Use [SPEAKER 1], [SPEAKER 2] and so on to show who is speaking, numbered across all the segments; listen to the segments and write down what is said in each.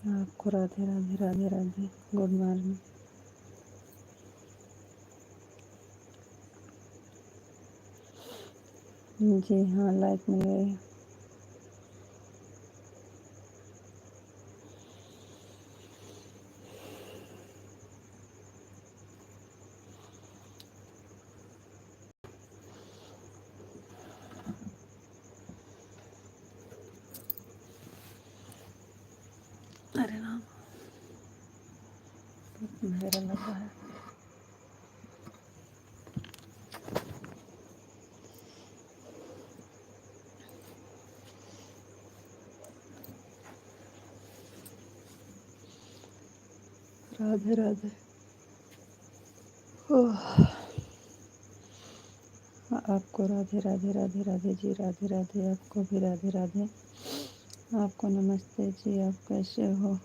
[SPEAKER 1] आपको Radhe Radhe Radhe Radhe. Good morning. जी हाँ, लाइक मिल गई। अरे राम, मेरा लगा है। राधे राधे। ओह, आपको राधे राधे राधे राधे जी। राधे राधे। आपको भी राधे राधे। आपको नमस्ते जी। आप कैसे हो?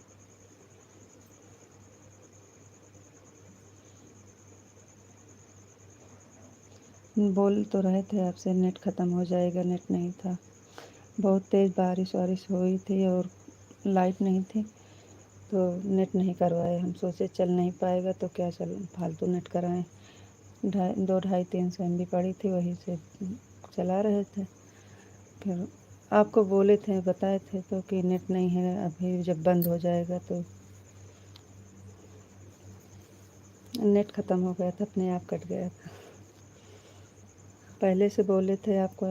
[SPEAKER 1] बोल तो रहे थे आपसे नेट ख़त्म हो जाएगा, नेट नहीं था। बहुत तेज़ बारिश वारिश हुई थी और लाइट नहीं थी, तो नेट नहीं करवाए। हम सोचे चल नहीं पाएगा तो क्या, चल फालतू नेट कराएं। 2 250 300 MB पड़ी थी, वही से चला रहे थे। फिर आपको बोले थे, बताए थे तो कि नेट नहीं है अभी, जब बंद हो जाएगा तो। नेट ख़त्म हो गया था, अपने आप कट गया था। पहले से बोले थे आपको,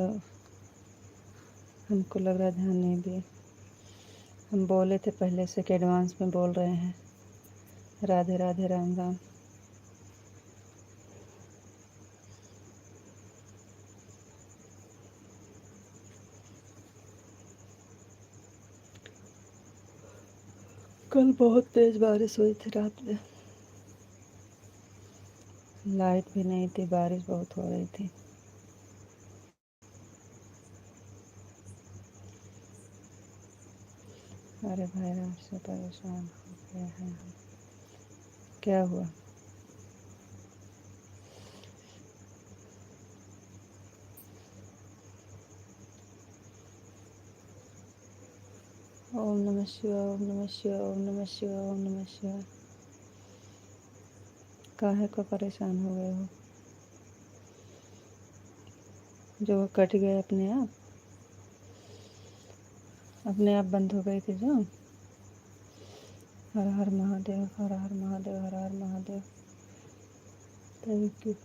[SPEAKER 1] हमको लग रहा ध्यान नहीं दिए। हम बोले थे पहले से कि एडवांस में बोल रहे हैं। राधे राधे। राम राम। कल बहुत तेज़ बारिश हुई थी रात में। लाइट भी नहीं थी, बारिश बहुत हो रही थी। अरे भाई, आपसे परेशान हो गया है। क्या हुआ? ओम नमः शिवाय, ओम नमः शिवाय, ओम नमः शिवाय, ओम नमः शिवाय। काहे को परेशान हो गए हो? जो कट गए अपने आप बंद हो गई थी जो। हर हर महादेव, हर हर महादेव, हर हर महादेव। Thank you.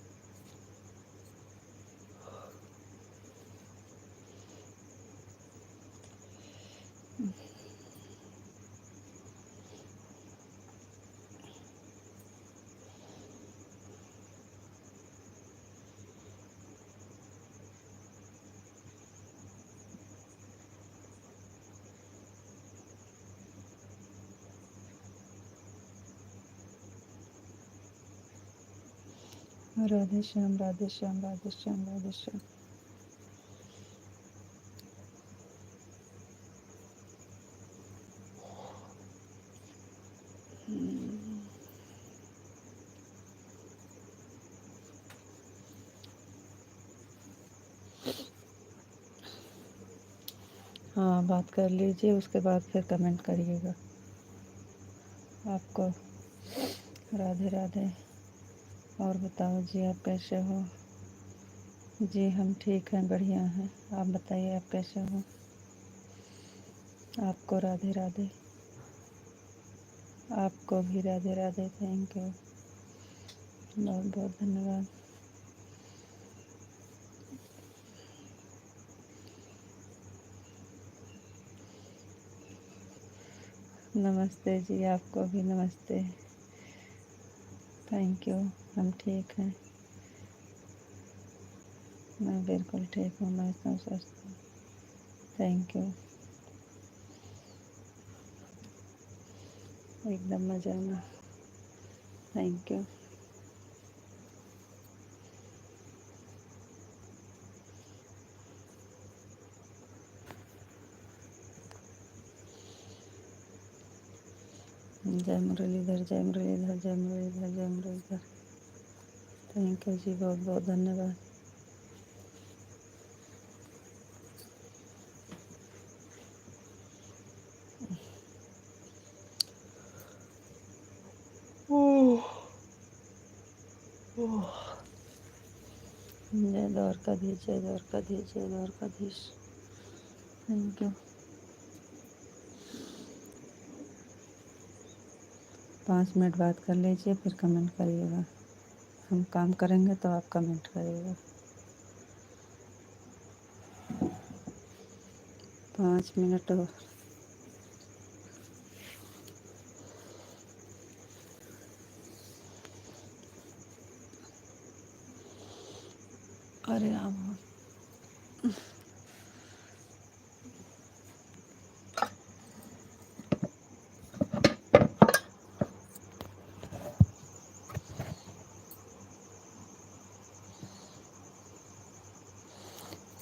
[SPEAKER 1] राधे श्याम, राधे श्याम, राधे श्याम, राधे श्याम। हाँ, बात कर लीजिए, उसके बाद फिर कमेंट करिएगा। आपको राधे राधे। और बताओ जी, आप कैसे हो? जी हम ठीक हैं, बढ़िया हैं। आप बताइए, आप कैसे हो? आपको राधे राधे। आपको भी राधे राधे। थैंक यू, बहुत बहुत धन्यवाद। नमस्ते जी, आपको भी नमस्ते। Thank you. हम ठीक हैं। मैं बिल्कुल ठीक हूँ, मैं एकदम स्वस्थ हूँ। Thank you. एकदम मज़ा में। Thank you. जय मुरलीधर, जय मुरलीधर, जय मुरलीधर, जय मुरलीधर। थैंक यू जी, बहुत बहुत धन्यवाद। ओह, जय द्वारकाधीश, जय द्वारकाधीश, जय द्वारकाधीश। Thank you. 5 मिनट बात कर लीजिए, फिर कमेंट करिएगा। हम काम करेंगे तो आप कमेंट करिएगा। 5 मिनट और। अरे राम,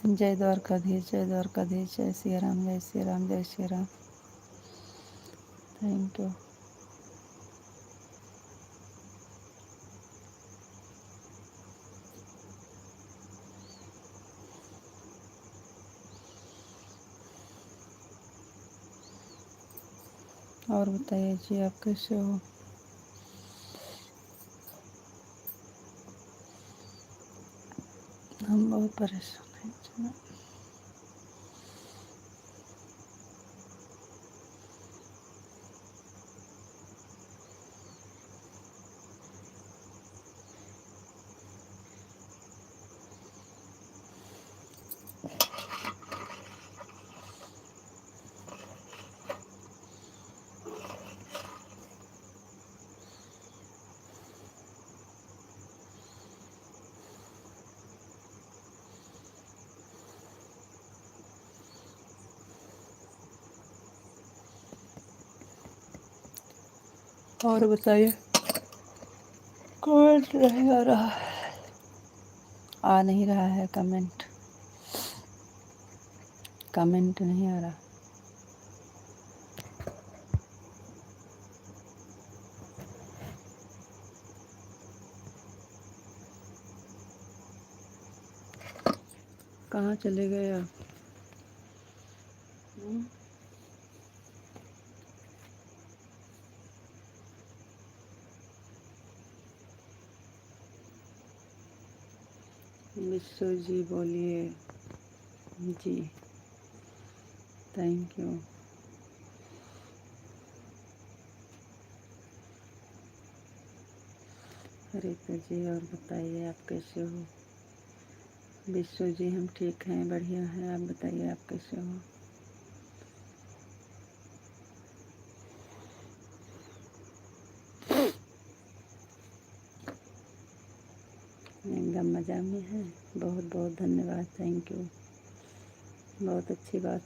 [SPEAKER 1] जय द्वारकाधीश, जय द्वारकाधीश, जय श्री राम, जय श्री राम, जय श्री राम। Thank you. और बताइए जी, आप कैसे हो? हम बहुत परेशान हैं। और बताइए। कमेंट नहीं आ रहा है, आ नहीं रहा है कमेंट। कमेंट नहीं आ रहा। कहाँ चले गए आप? विश्व जी बोलिए जी। Thank you. हरिता जी, और बताइए आप कैसे हो? विश्व जी, हम ठीक हैं, बढ़िया हैं। आप बताइए आप कैसे हो? एकदम मज़ा में है। बहुत बहुत धन्यवाद, थैंक यू। बहुत अच्छी बात।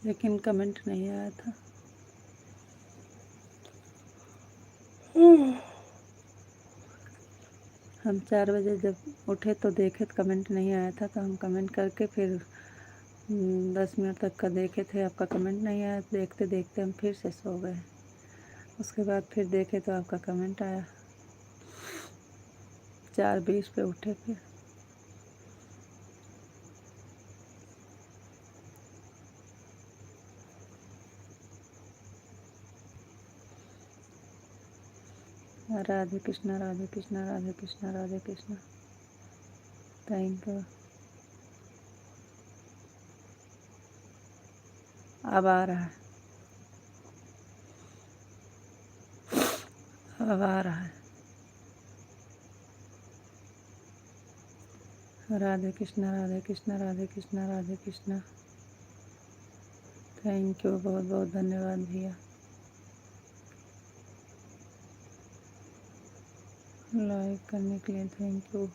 [SPEAKER 1] लेकिन कमेंट नहीं आया था। हम 4 बजे जब उठे तो देखे तो कमेंट नहीं आया था, तो हम कमेंट करके फिर 10 मिनट तक का देखे थे, आपका कमेंट नहीं आया। देखते देखते हम फिर से सो गए। उसके बाद फिर देखे तो आपका कमेंट आया। 4:20 पे उठे फिर। राधे कृष्णा, राधे कृष्णा, राधे कृष्णा, राधे कृष्णा। Thank you. अब आ रहा है, अब आ रहा है। राधे कृष्णा, राधे कृष्णा, राधे कृष्णा, राधे कृष्णा। थैंक यू, बहुत बहुत धन्यवाद भैया। लाइक करने के लिए थैंक यू।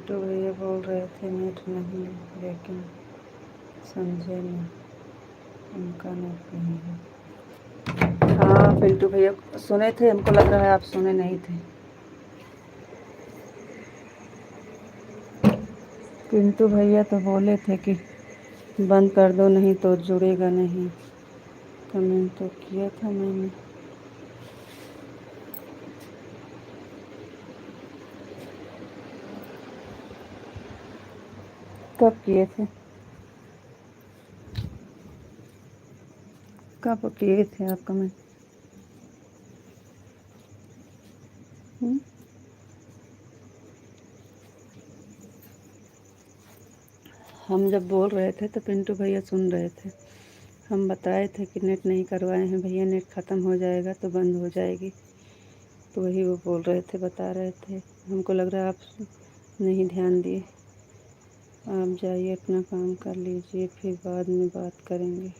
[SPEAKER 1] पिंटू भैया बोल रहे थे नेट नहीं, लेकिन समझे नहीं, उनका नेट नहीं है। हाँ पिंटू भैया सुने थे, हमको लग रहा है आप सुने नहीं थे। पिंटू भैया तो बोले थे कि बंद कर दो, नहीं तो जुड़ेगा नहीं। कमेंट तो किया था मैंने। कब किए थे? कब किए थे आप कमेंट? हम जब बोल रहे थे तो पिंटू भैया सुन रहे थे। हम बताए थे कि नेट नहीं करवाए हैं भैया, नेट ख़त्म हो जाएगा तो बंद हो जाएगी, तो वही वो बोल रहे थे, बता रहे थे। हमको लग रहा है आप नहीं ध्यान दिए। आप जाइए अपना काम कर लीजिए, फिर बाद में बात करेंगे।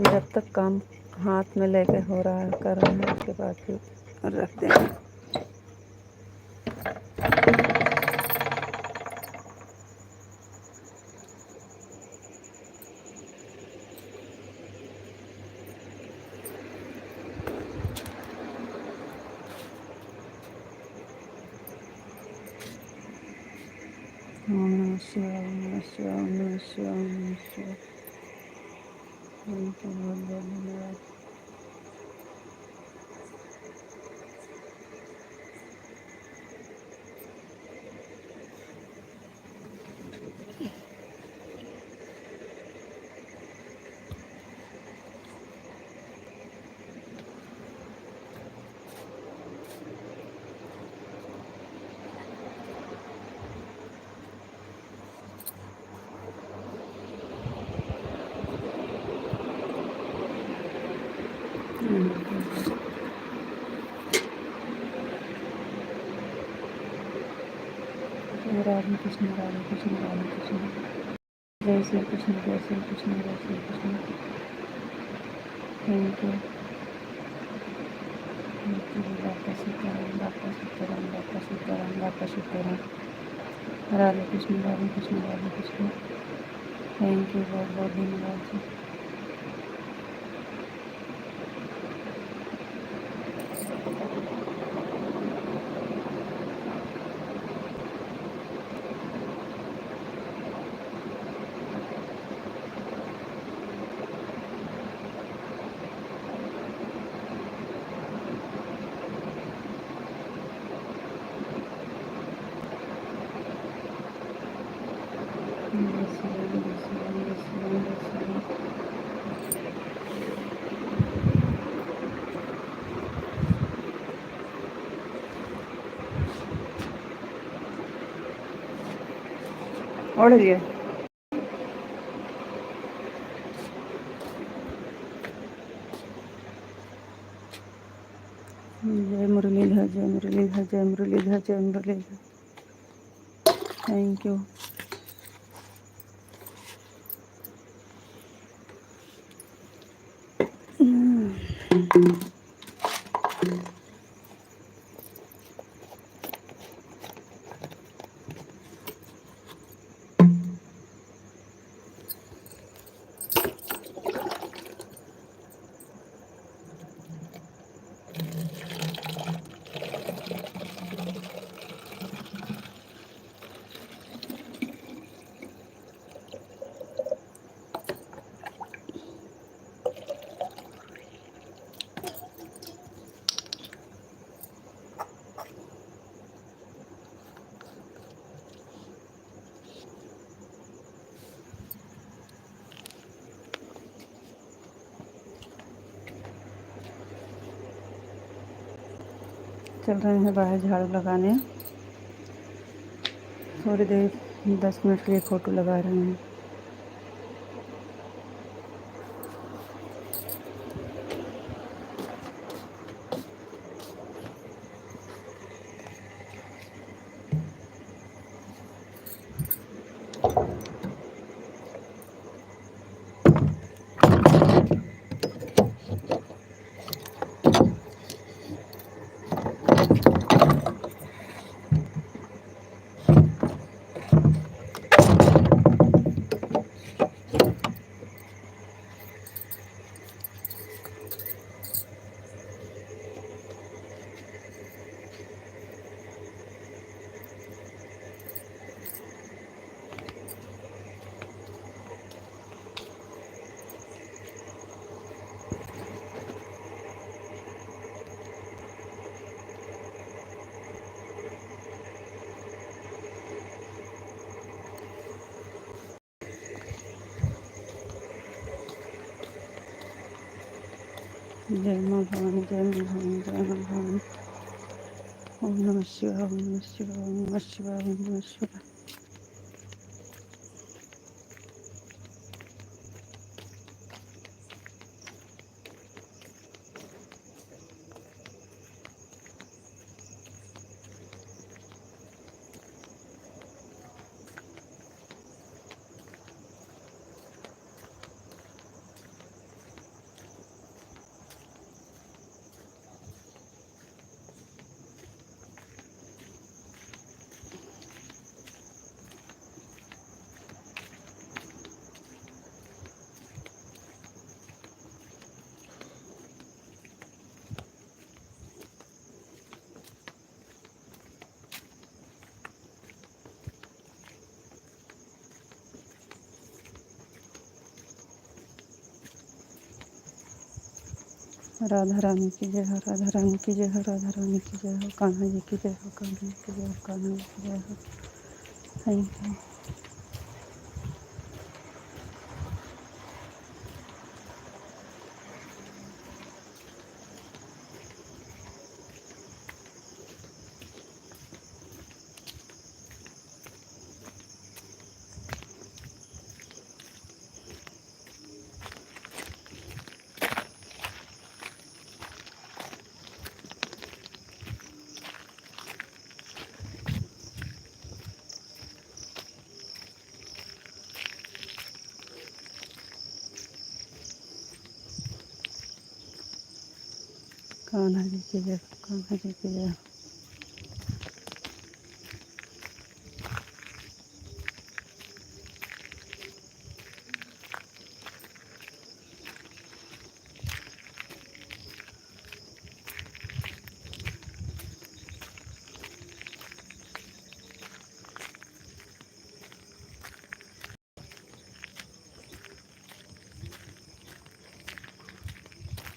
[SPEAKER 1] जब तक काम हाथ में लेके हो रहा है, कर रहे हैं, उसके बाद फिर रख देंगे। ओम नमः शिवाय, ओम नमः शिवाय, ओम नमः शिवाय, ओम नमः शिवाय। बहुत बहुत धन्यवाद। राधे कृष्ण, राधे कृष्ण, राधे कृष्ण। जय श्री कृष्ण, जय श्री कृष्ण, जय श्री कृष्ण। Thank you. बापा सीताराम, बापा सीताराम, बापा सीताराम, बापा सीताराम। राधे कृष्ण, राधे कृष्ण, राधे कृष्ण। थैंक यू, बहुत बहुत धन्यवाद जी। ओढ़ लिया। जय मुरलीधर, जय मुरलीधर, जय मुरलीधर, जय मुरलीधर। Thank you. चल रहे हैं बाहर झाड़ू लगाने। थोड़ी देर 10 मिनट के लिए फ़ोटो लगा रहे हैं। जय माँ भवानी, जय माँ भवानी, जय माँ भवानी। ओम नमः शिवाय, ओम नमः शिवाय, ओम नमः शिवाय, ओम नमः शिवाय। राधा रानी की जय हो, राधा रानी की जय हो, राधा रानी की जय हो, कान्हा जी की जय हो, कान्हा जी की जय हो, कान्हा जी की जय हो। Thank you. कान्हा जी की जय हो, कान्हा जी की जय हो।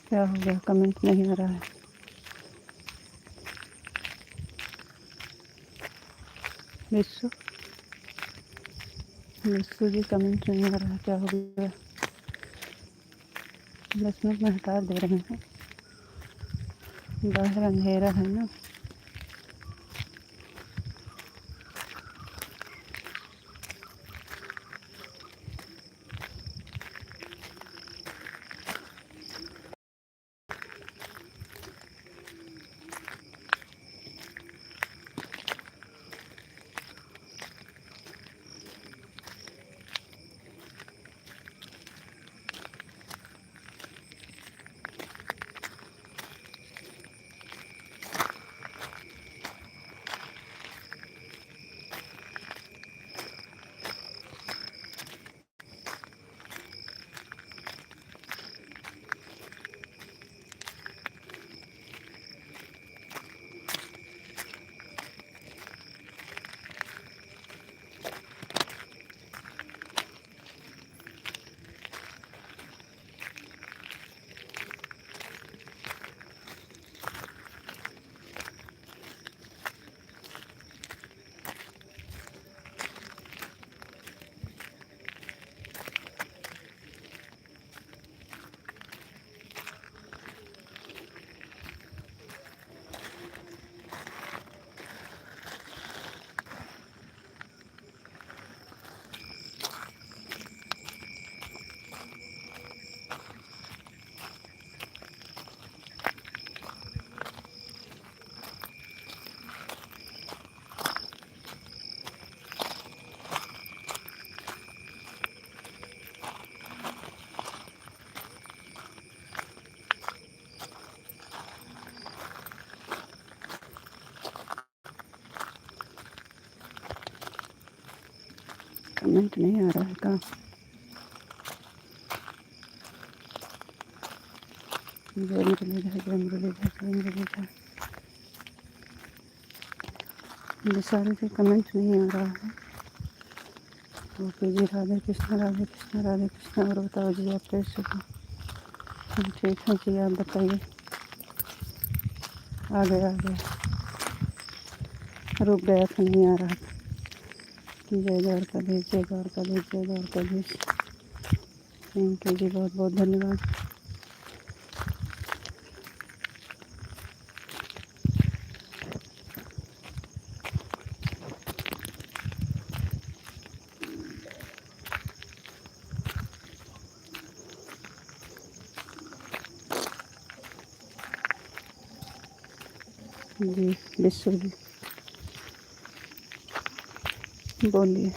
[SPEAKER 1] क्या हो गया, कमेंट नहीं आ रहा है। विश्व विश्व जी कमेंट नहीं आ रहा है, क्या हो गया। 10 मिनट में हटा दे रहे हैं, बाहर अंधेरा है ना। कमेंट नहीं आ रहा है का? जय मुरलीधर, जय मुरलीधर, जय मुरलीधर। विशाल जी कमेंट नहीं आ रहा है। ओके जी, राधे कृष्णा, राधे कृष्णा, राधे कृष्णा। और बताओ जी, आप कैसे हो? हम ठीक हैं जी, आप बताइए। आ गया, आ गया, रुक गया था, नहीं आ रहा था। जय द्वारकाधीश, जय द्वारकाधीश, जय द्वारकाधीश। थैंक यू जी, बहुत बहुत धन्यवाद। जी विश्व जी बोलिए।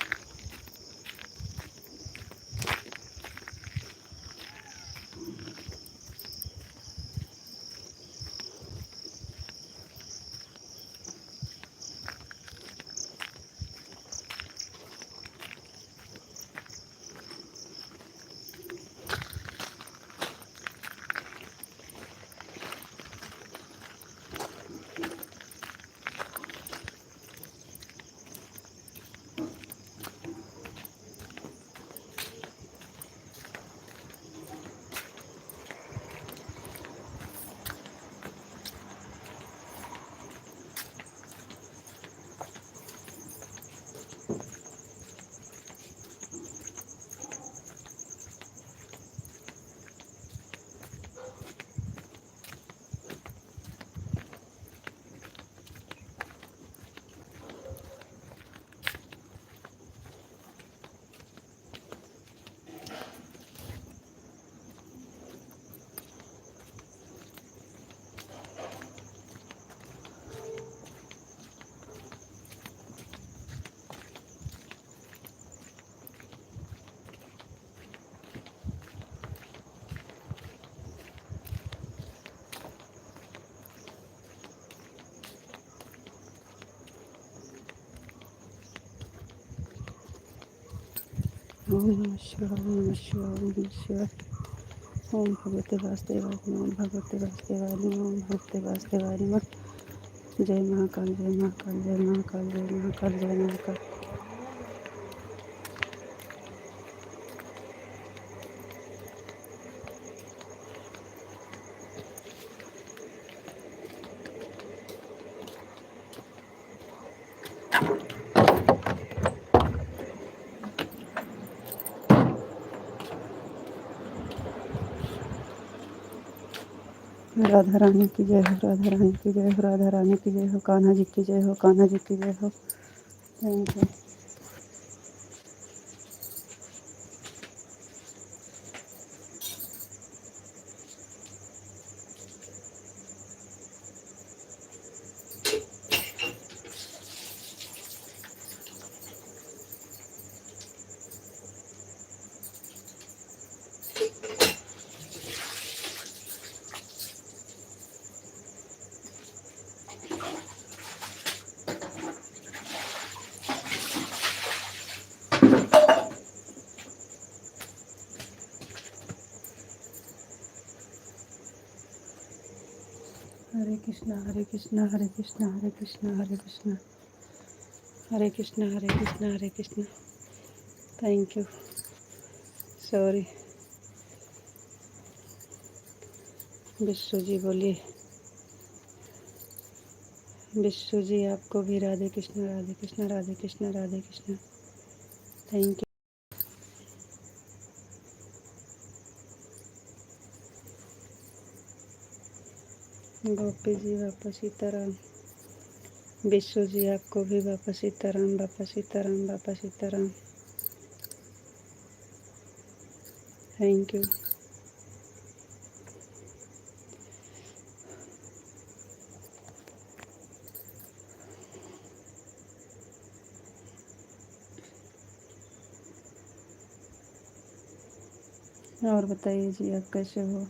[SPEAKER 1] ओम नमः शिवाय, ओम नमः शिवाय, ओम नमः शिवाय। ओम भगवते वासुदेवाय नमः, ओम भगवते वासुदेवाय नमः, ओम भगवते वासुदेवाय नमः। जय महाकाल, जय महाकाल, जय महाकाल, जय महाकाल, जय महाकाल। राधा रानी की जय हो, राधा रानी की जय हो, राधा रानी की जय हो। कान्हा जी की जय हो, कान्हा जी की जय हो। Thank you. Hare Krishna, Hare Krishna, Hare Krishna, Hare Krishna, Hare Krishna, Hare Krishna, Hare Krishna, Hare Krishna. Thank you, sorry. Vishwa ji बोलिए। विश्व जी आपको भी राधे कृष्णा, राधे कृष्णा, राधे कृष्णा, राधे कृष्णा। Thank you. गोपी जी वापस सीताराम। विश्व जी आपको भी वापस सीताराम, वापस सीताराम, वापस सीताराम। Thank you. और बताइए जी, आप कैसे हो?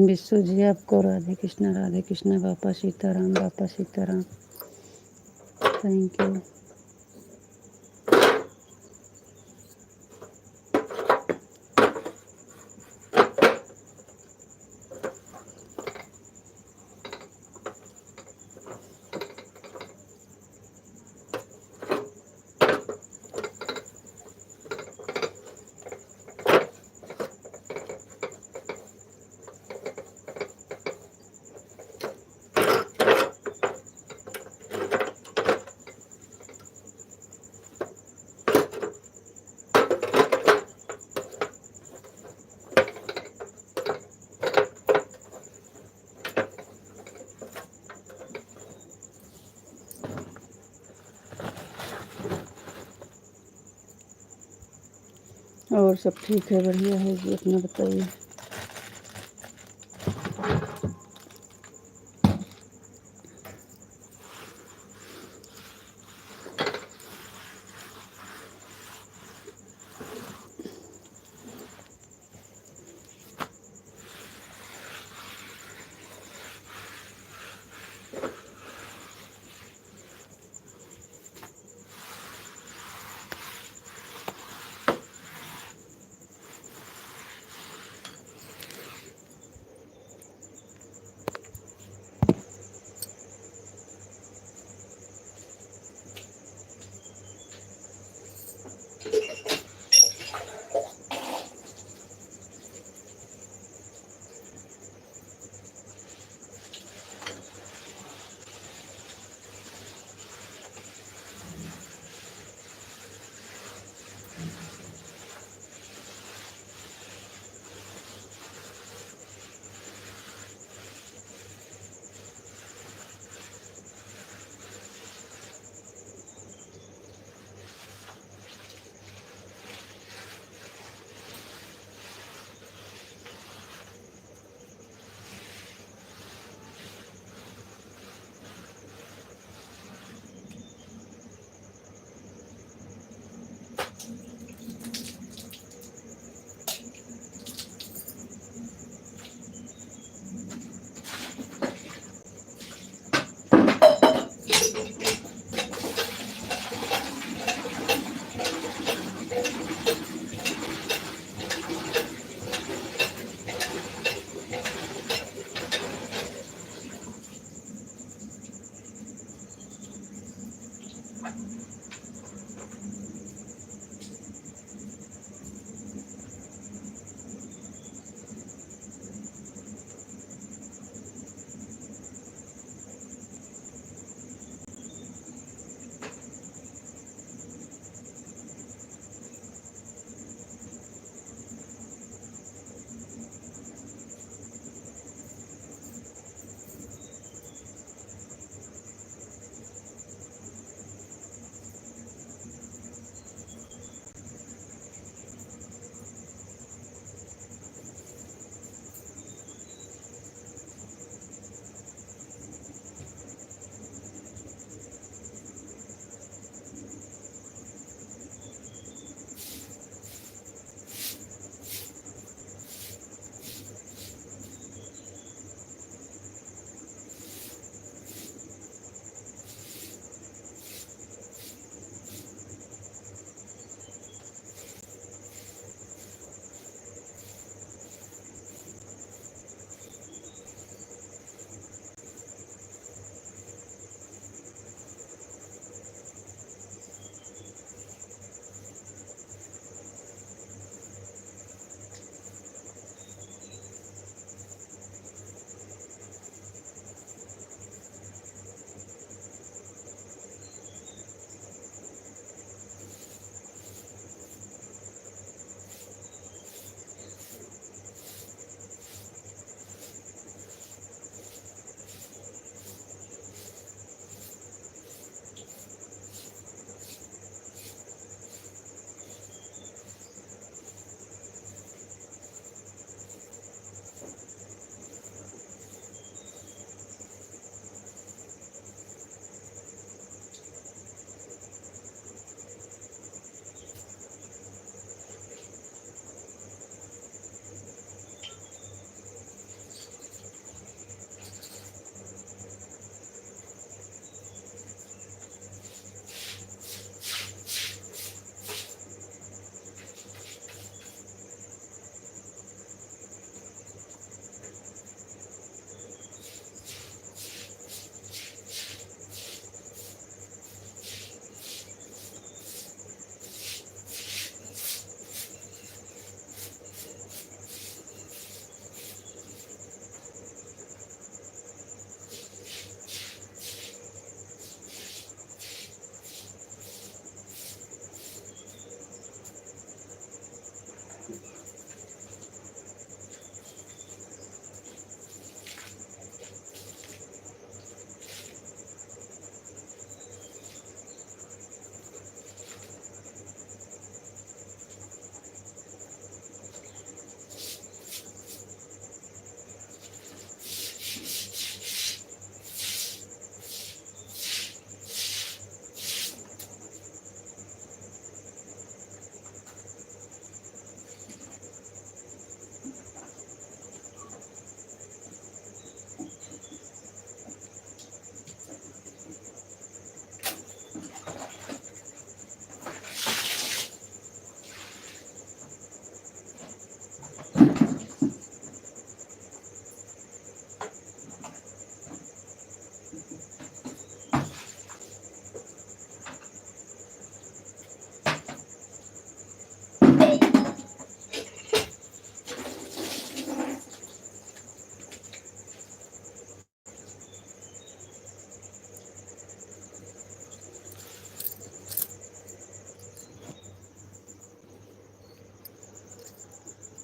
[SPEAKER 1] विश्व जी आपको राधे कृष्णा। बापा सीताराम, बापा सीताराम। Thank you. और सब ठीक है, बढ़िया है जी। अपना बताइए।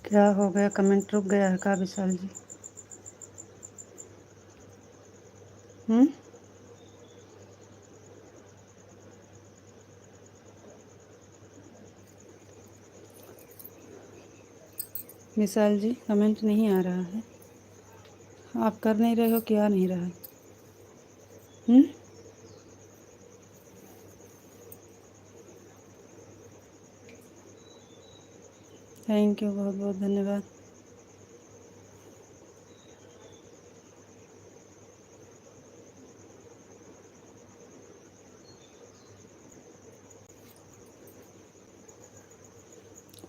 [SPEAKER 1] क्या हो गया, कमेंट रुक गया है का विशाल जी? हम्म। विशाल जी कमेंट नहीं आ रहा है। आप कर नहीं रहे हो, क्या नहीं रहा है? हम्म। थैंक यू, बहुत बहुत धन्यवाद।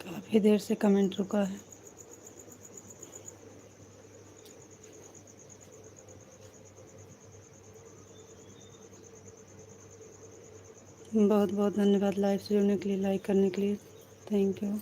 [SPEAKER 1] काफ़ी देर से कमेंट रुका है। बहुत बहुत धन्यवाद लाइव से जुड़ने के लिए, लाइक करने के लिए। Thank you.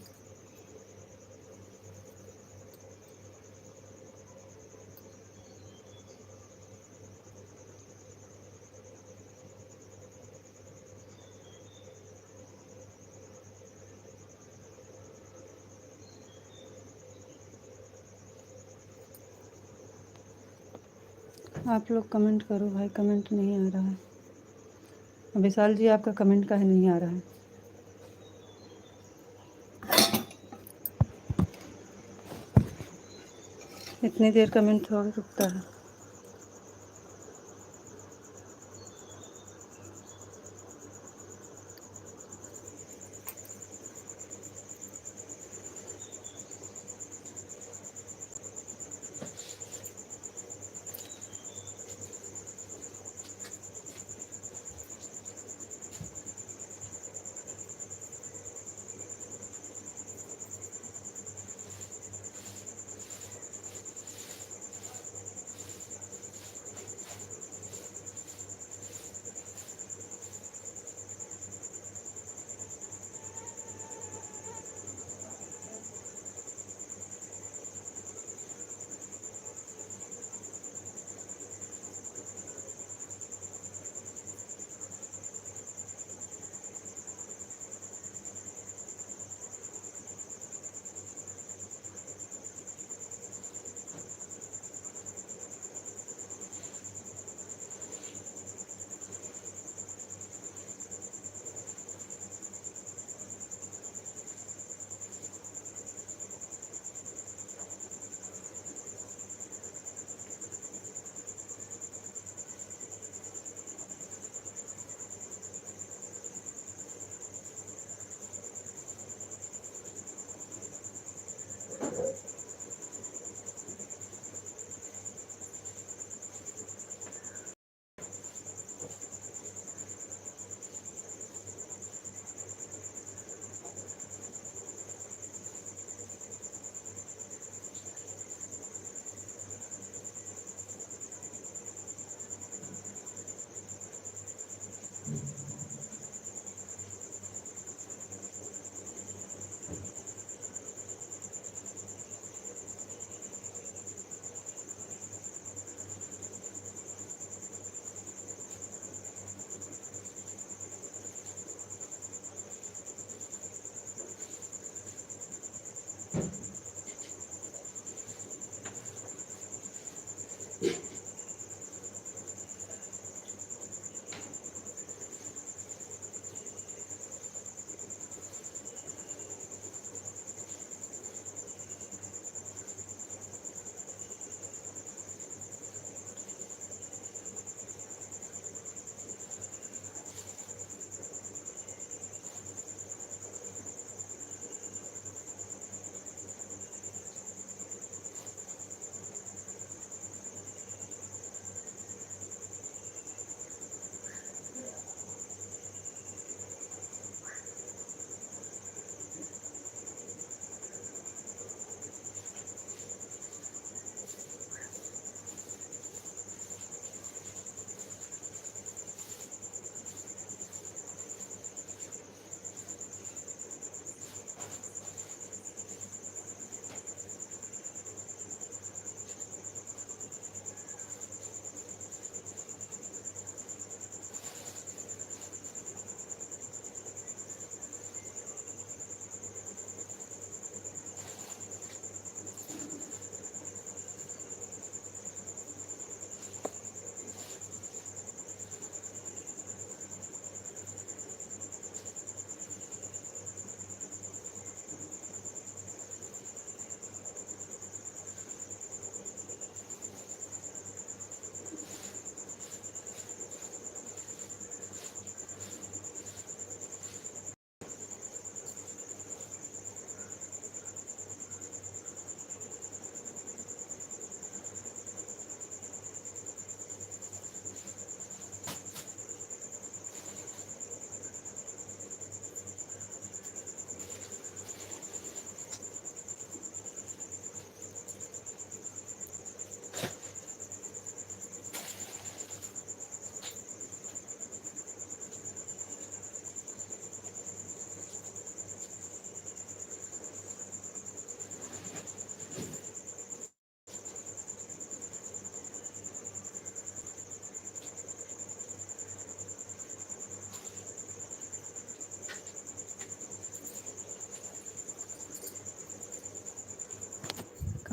[SPEAKER 1] आप लोग कमेंट करो भाई, कमेंट नहीं आ रहा है। विशाल जी आपका कमेंट काहे नहीं आ रहा है? इतनी देर कमेंट थोड़ी रुकता है।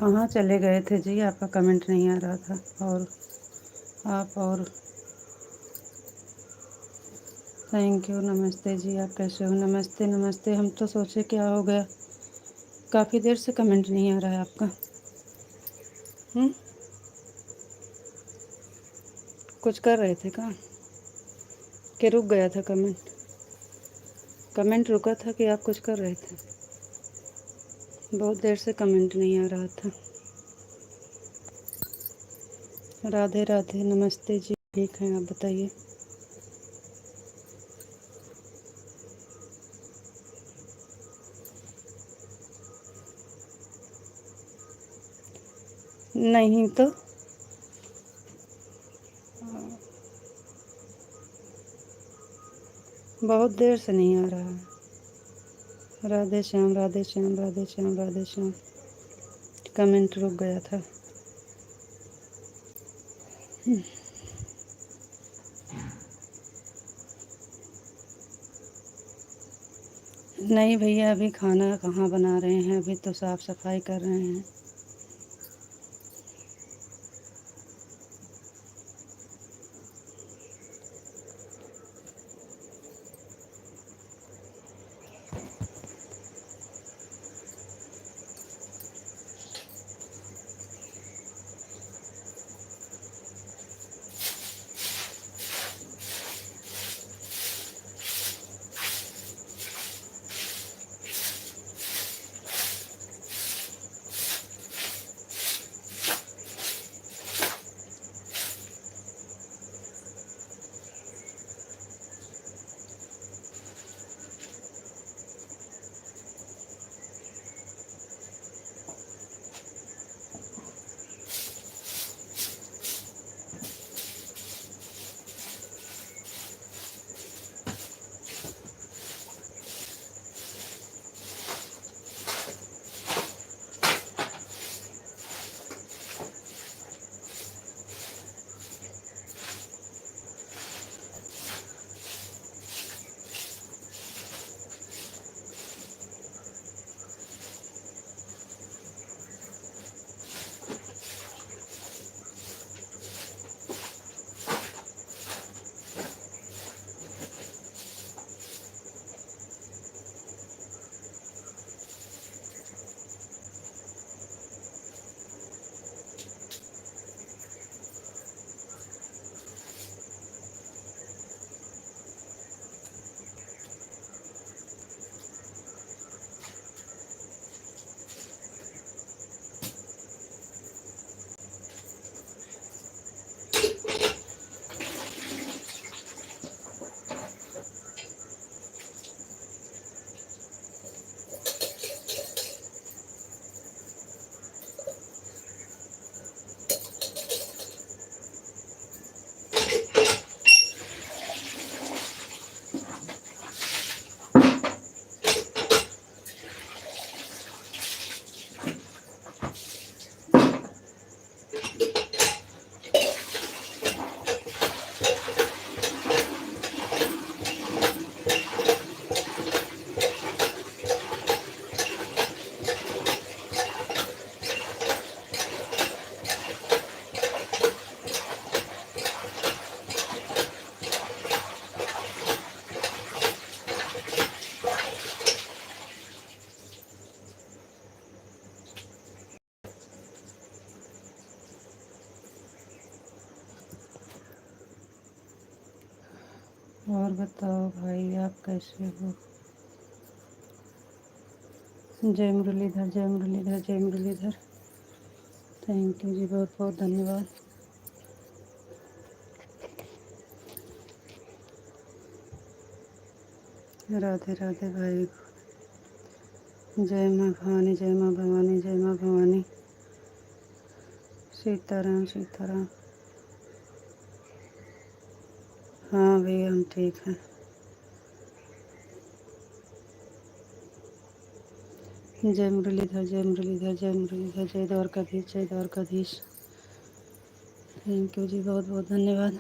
[SPEAKER 1] कहाँ चले गए थे जी? आपका कमेंट नहीं आ रहा था। और आप और थैंक यू। नमस्ते जी, आप कैसे हो? नमस्ते नमस्ते। हम तो सोचे क्या हो गया, काफ़ी देर से कमेंट नहीं आ रहा है आपका। कुछ कर रहे थे क्या कि रुक गया था कमेंट? कमेंट रुका था कि आप कुछ कर रहे थे? बहुत देर से कमेंट नहीं आ रहा था। राधे राधे। नमस्ते जी। ठीक है, आप बताइए। नहीं तो बहुत देर से नहीं आ रहा है। राधे श्याम राधे श्याम राधे श्याम राधे श्याम। कमेंट रुक गया था। नहीं भैया, अभी खाना कहाँ बना रहे हैं, अभी तो साफ़ सफाई कर रहे हैं। और बताओ भाई, आप कैसे हो? जय मुरलीधर जय मुरलीधर जय मुरलीधर। थैंक यू जी, बहुत बहुत धन्यवाद। राधे राधे भाई। जय माँ भवानी जय माँ भवानी जय माँ भवानी। सीताराम सीताराम। हाँ भैया, हम ठीक हैं। जय मुरलीधर जय मुरलीधर जय मुरलीधर। जय द्वारकाधीश जय द्वारकाधीश। थैंक यू जी, बहुत बहुत धन्यवाद।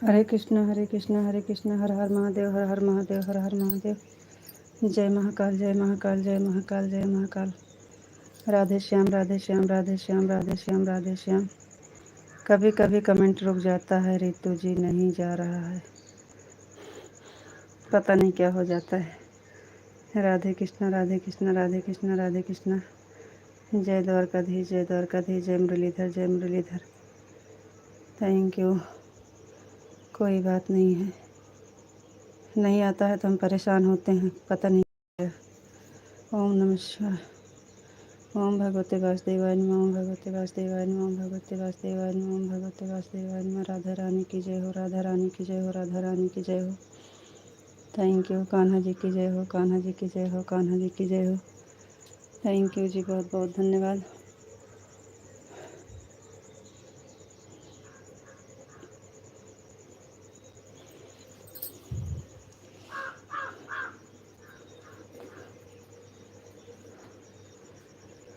[SPEAKER 1] हरे कृष्णा हरे कृष्णा हरे कृष्णा हर हर महादेव हर हर महादेव हर हर महादेव। जय महाकाल जय महाकाल जय महाकाल जय महाकाल। राधे श्याम राधे श्याम राधे श्याम राधे श्याम राधे श्याम। कभी कभी कमेंट रुक जाता है रितु जी नहीं जा रहा है, पता नहीं क्या हो जाता है। राधे कृष्णा राधे कृष्णा राधे कृष्णा राधे कृष्णा। जय द्वारकाधीश जय द्वारकाधीश जय मुरलीधर जय मुरलीधर। Thank you. कोई बात नहीं है, नहीं आता है तो हम परेशान होते हैं, पता नहीं क्या। ओम नमः शिवाय। ओम भगवते वासुदेवाय नमः ओम भगवते वासुदेवाय नमः ओम भगवते वासुदेवाय नमः ओम भगवते वासुदेवाय नमः। राधा रानी की जय हो राधा रानी की जय हो राधा रानी की जय हो। Thank you. कान्हा जी की जय हो कान्हा जी की जय हो कान्हा जी की जय हो। थैंक यू जी, बहुत बहुत धन्यवाद।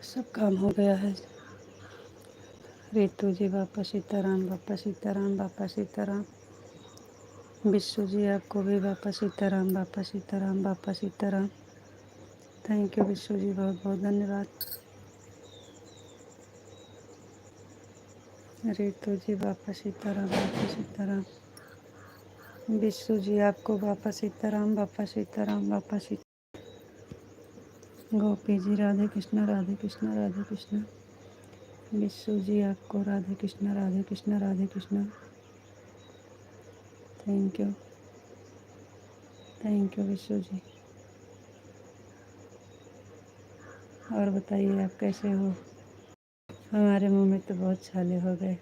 [SPEAKER 1] सब काम हो गया है। रितु जी बापा सीताराम बापा सीताराम बापा सीताराम। विश्व जी आपको भी बापा सीताराम बापा सीताराम बापा सीताराम। थैंक यू विश्व जी, बहुत बहुत धन्यवाद। रितु जी बापा सीताराम बापा सीताराम। विश्व जी आपको बापा सीताराम बापा सीताराम बापा सीताराम। गोपी जी राधे कृष्णा राधे कृष्णा राधे कृष्णा। विश्व जी आपको राधे कृष्णा राधे कृष्णा राधे कृष्णा। थैंक यू विश्व जी। और बताइए आप कैसे हो। हमारे मुंह में तो बहुत छाले हो गए।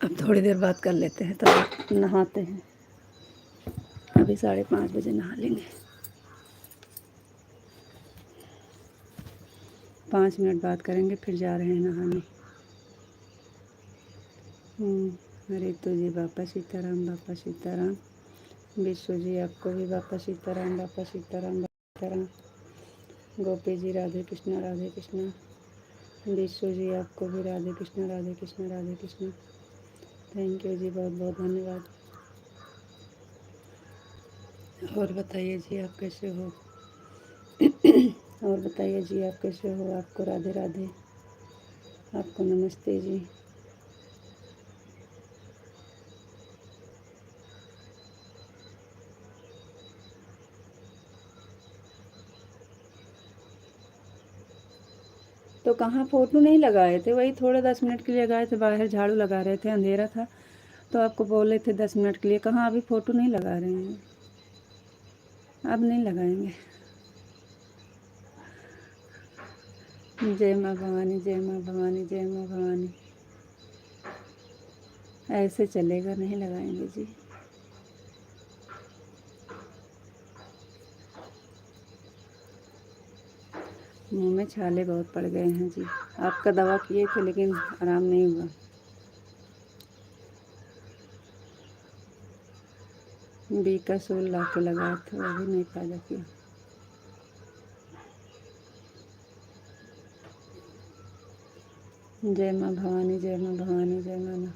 [SPEAKER 1] अब थोड़ी देर बात कर लेते हैं तो नहाते हैं। अभी 5:30 बजे नहा लेंगे। 5 मिनट बात करेंगे फिर जा रहे हैं नहाने। रितु जी बापा सीताराम बापा सीताराम। विश्व जी आपको भी बापा सीताराम बापा सीताराम बापा सीताराम। गोपी जी राधे कृष्णा राधे कृष्णा। विश्व जी आपको भी राधे कृष्णा राधे कृष्णा राधे कृष्णा। थैंक यू जी, बहुत बहुत धन्यवाद। और बताइए जी आप कैसे हो। और बताइए जी आप कैसे हो। आपको राधे राधे, आपको नमस्ते जी। तो कहाँ फ़ोटो नहीं लगाए थे, वही थोड़े 10 मिनट के लिए गए थे बाहर, झाड़ू लगा रहे थे, अंधेरा था तो आपको बोले थे 10 मिनट के लिए। कहाँ अभी फ़ोटो नहीं लगा रहे हैं, अब नहीं लगाएंगे। जय माँ भवानी जय माँ भवानी जय माँ भवानी। ऐसे चलेगा, नहीं लगाएंगे जी। मुंह में छाले बहुत पड़ गए हैं जी। आपका दवा किए थे लेकिन आराम नहीं हुआ। बीका सोल ला के लगाया था, वो भी नहीं फायदा किया। जय माँ भवानी जय माँ भवानी जय माँ।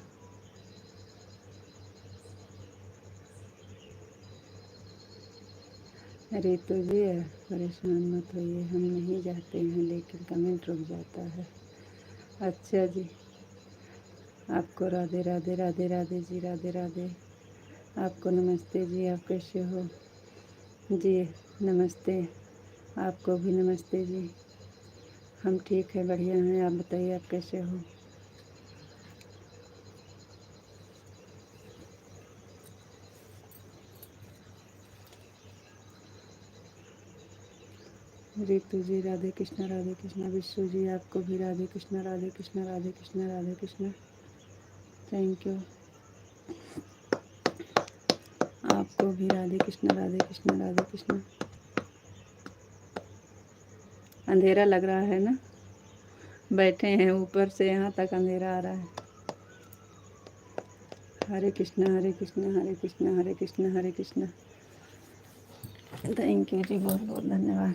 [SPEAKER 1] रितु जी परेशान मत होइए, हम नहीं जाते हैं लेकिन कमेंट रुक जाता है। अच्छा जी, आपको राधे राधे राधे राधे जी राधे राधे। आपको नमस्ते जी, आप कैसे हो जी। नमस्ते, आपको भी नमस्ते जी। हम ठीक है, बढ़िया हैं। आप बताइए आप कैसे हो। रितु जी राधे कृष्णा राधे कृष्णा। विश्व जी आपको भी राधे कृष्णा राधे कृष्णा राधे कृष्णा राधे कृष्णा। Thank you. आपको भी राधे कृष्णा राधे कृष्णा राधे कृष्णा। अंधेरा लग रहा है ना, बैठे हैं ऊपर से यहाँ तक अंधेरा आ रहा है। हरे कृष्णा हरे कृष्णा हरे कृष्णा हरे कृष्णा हरे कृष्णा। थैंक यू जी, बहुत बहुत धन्यवाद।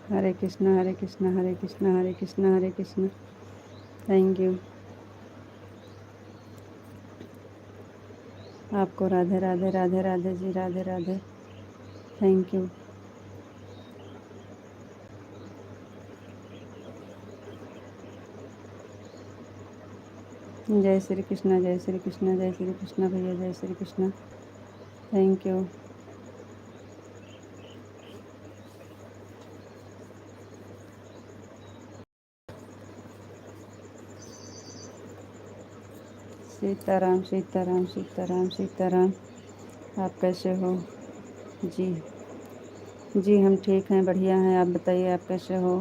[SPEAKER 1] हरे कृष्णा हरे कृष्णा हरे कृष्णा हरे कृष्णा हरे कृष्णा। Thank you. आपको राधे राधे राधे राधे जी, राधे राधे। Thank you. जय श्री कृष्णा जय श्री कृष्णा जय श्री कृष्णा भैया, जय श्री कृष्णा। Thank you. सीताराम सीताराम सीताराम सीताराम। आप कैसे हो जी? जी हम ठीक हैं, बढ़िया हैं। आप बताइए, आप कैसे हो?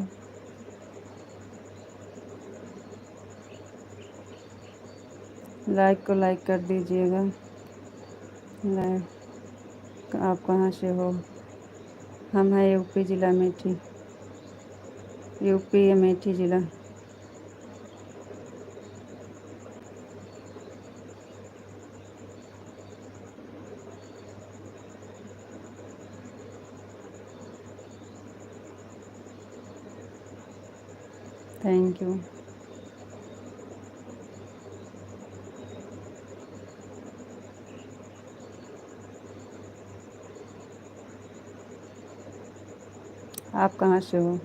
[SPEAKER 1] लाइक को लाइक कर दीजिएगा। लाइक। आप कहाँ से हो? हम हैं यूपी ज़िला अमेठी। यूपी अमेठी ज़िला। Thank you. आप कहाँ से हो?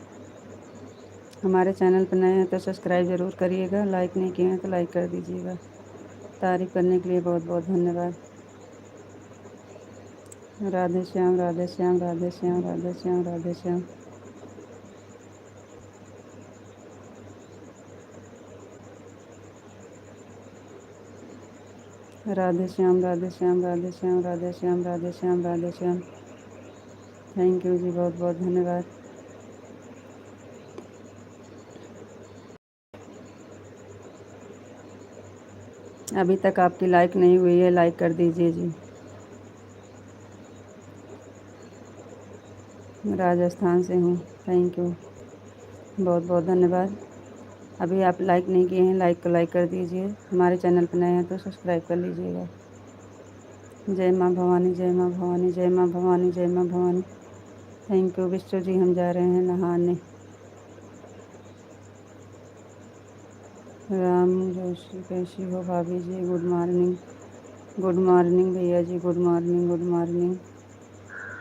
[SPEAKER 1] हमारे चैनल पर नए हैं तो सब्सक्राइब ज़रूर करिएगा। लाइक नहीं किए हैं तो लाइक कर दीजिएगा। तारीफ़ करने के लिए बहुत बहुत धन्यवाद। राधे श्याम राधे श्याम राधे श्याम राधे श्याम राधे श्याम। राधे श्याम राधे श्याम राधे श्याम राधे श्याम राधे श्याम राधे श्याम। थैंक यू जी, बहुत बहुत धन्यवाद। अभी तक आपकी लाइक नहीं हुई है, लाइक कर दीजिए जी। राजस्थान से हूँ। थैंक यू, बहुत बहुत धन्यवाद। अभी आप लाइक नहीं किए हैं, लाइक को लाइक कर दीजिए। हमारे चैनल पर नए हैं तो सब्सक्राइब कर लीजिएगा। जय माँ भवानी जय माँ भवानी जय माँ भवानी जय माँ भवानी। Thank you. विश्व जी हम जा रहे हैं नहाने। राम जोशी कैसी हो भाभी जी? Good morning. गुड मॉर्निंग भैया जी, गुड मॉर्निंग गुड मॉर्निंग।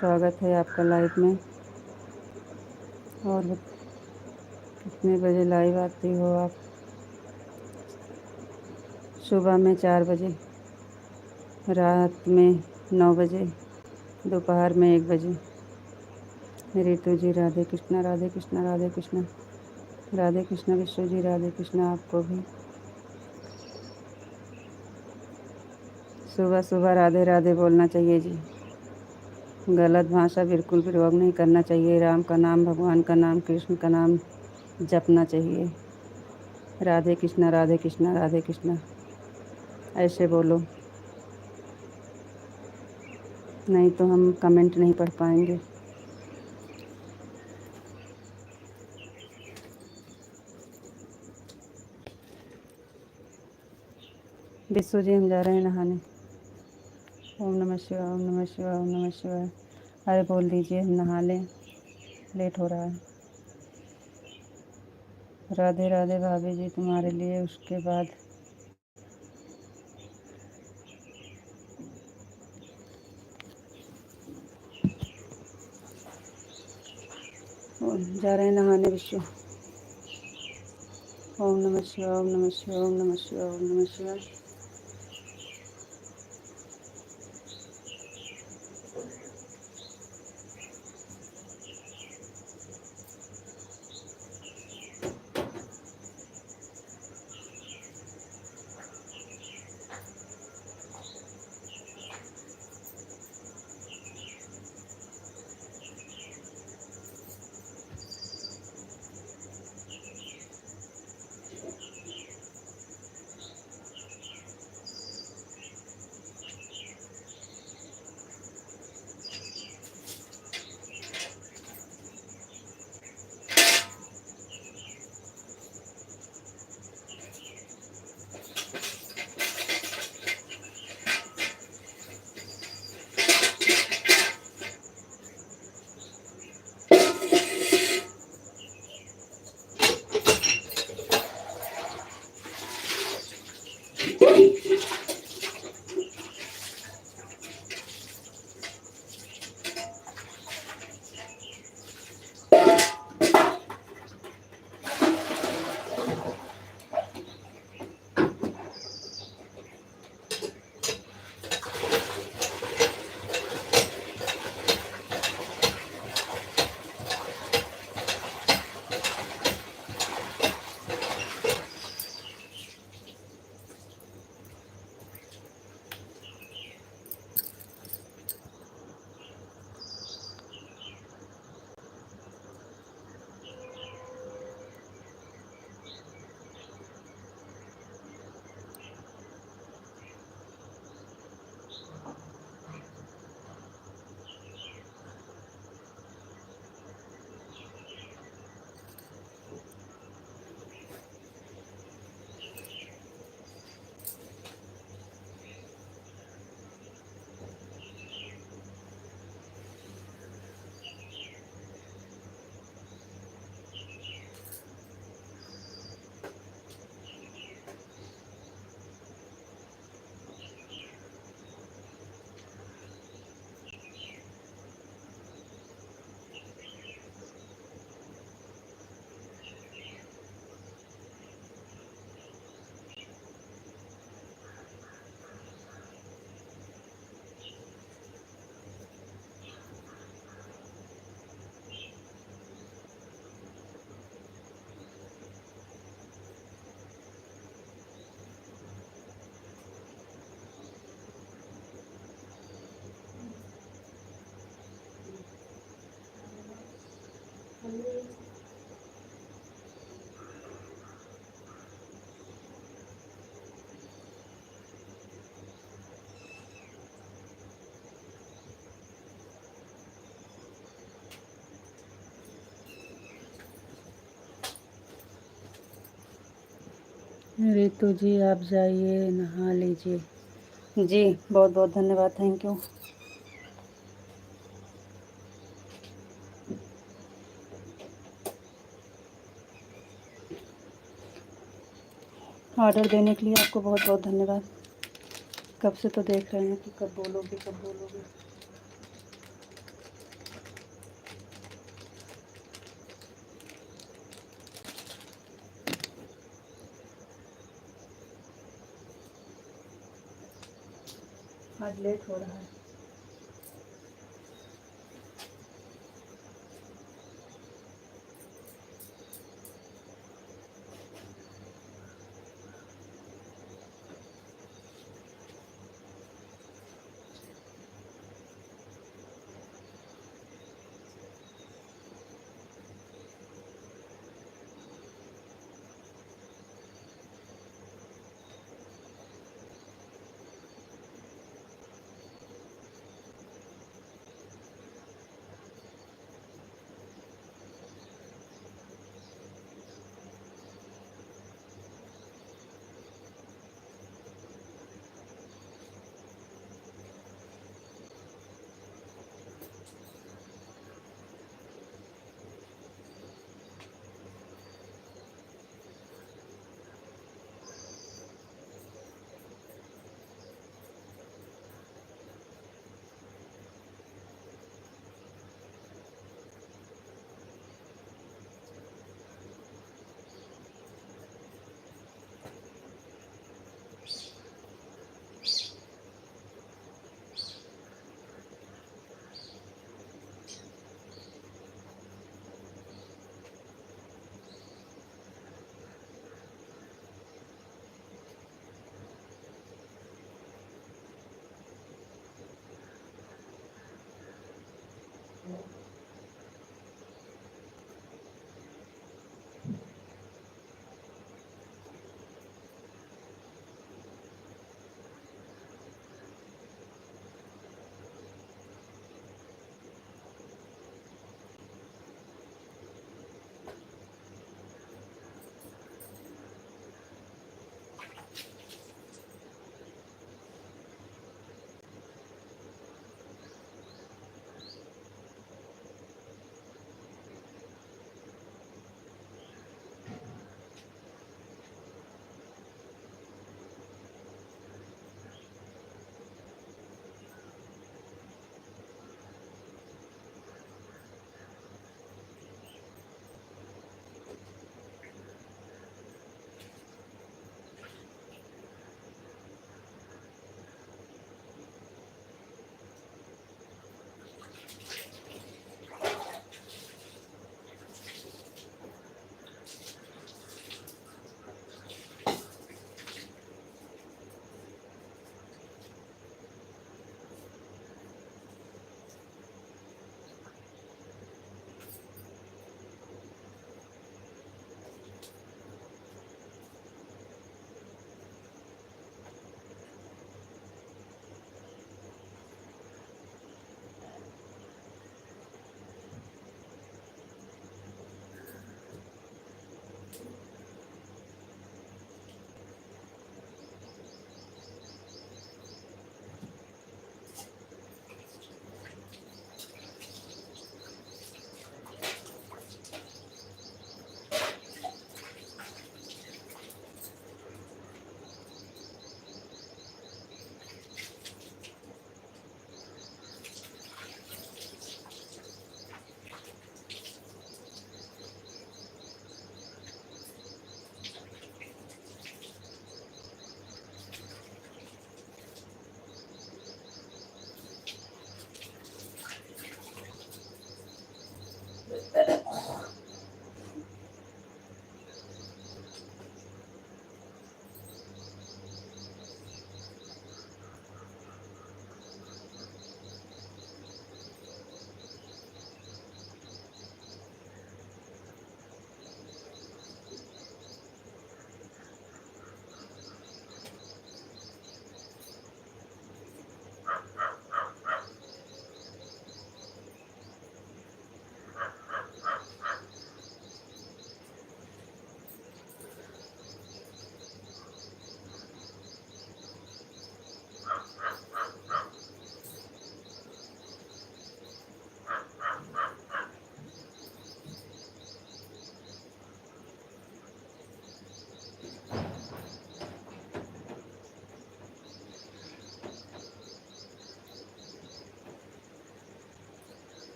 [SPEAKER 1] स्वागत है आपका लाइव में। और कितने बजे लाइव आती हो आप? सुबह में 4 बजे, रात में 9 बजे, दोपहर में 1 बजे। रितु जी राधे कृष्णा राधे कृष्णा राधे कृष्णा राधे कृष्णा। विश्व जी राधे कृष्णा आपको भी। सुबह सुबह राधे राधे बोलना चाहिए जी। गलत भाषा बिल्कुल प्रयोग नहीं करना चाहिए। राम का नाम, भगवान का नाम, कृष्ण का नाम जपना चाहिए। राधे कृष्णा राधे कृष्णा राधे कृष्णा ऐसे बोलो, नहीं तो हम कमेंट नहीं पढ़ पाएंगे। विश्व जी हम जा रहे हैं नहाने। ओम नमः शिवाय ओम नमः शिवाय ओम नमः शिवाय। अरे बोल दीजिए, हम नहा लें, लेट हो रहा है। राधे राधे भाभी जी तुम्हारे लिए। उसके बाद जा रहे हैं नहाने विश्व। ओम नमः शिवाय, ओम नमः शिवाय, ओम नमः शिवाय, ओम नमः शिवाय। रितु जी आप जाइए नहा लीजिए। जी बहुत बहुत धन्यवाद, थैंक यू। ऑर्डर देने के लिए आपको बहुत बहुत धन्यवाद। कब से तो देख रहे हैं कि कब बोलोगे कब बोलोगे। आज लेट हो रहा है।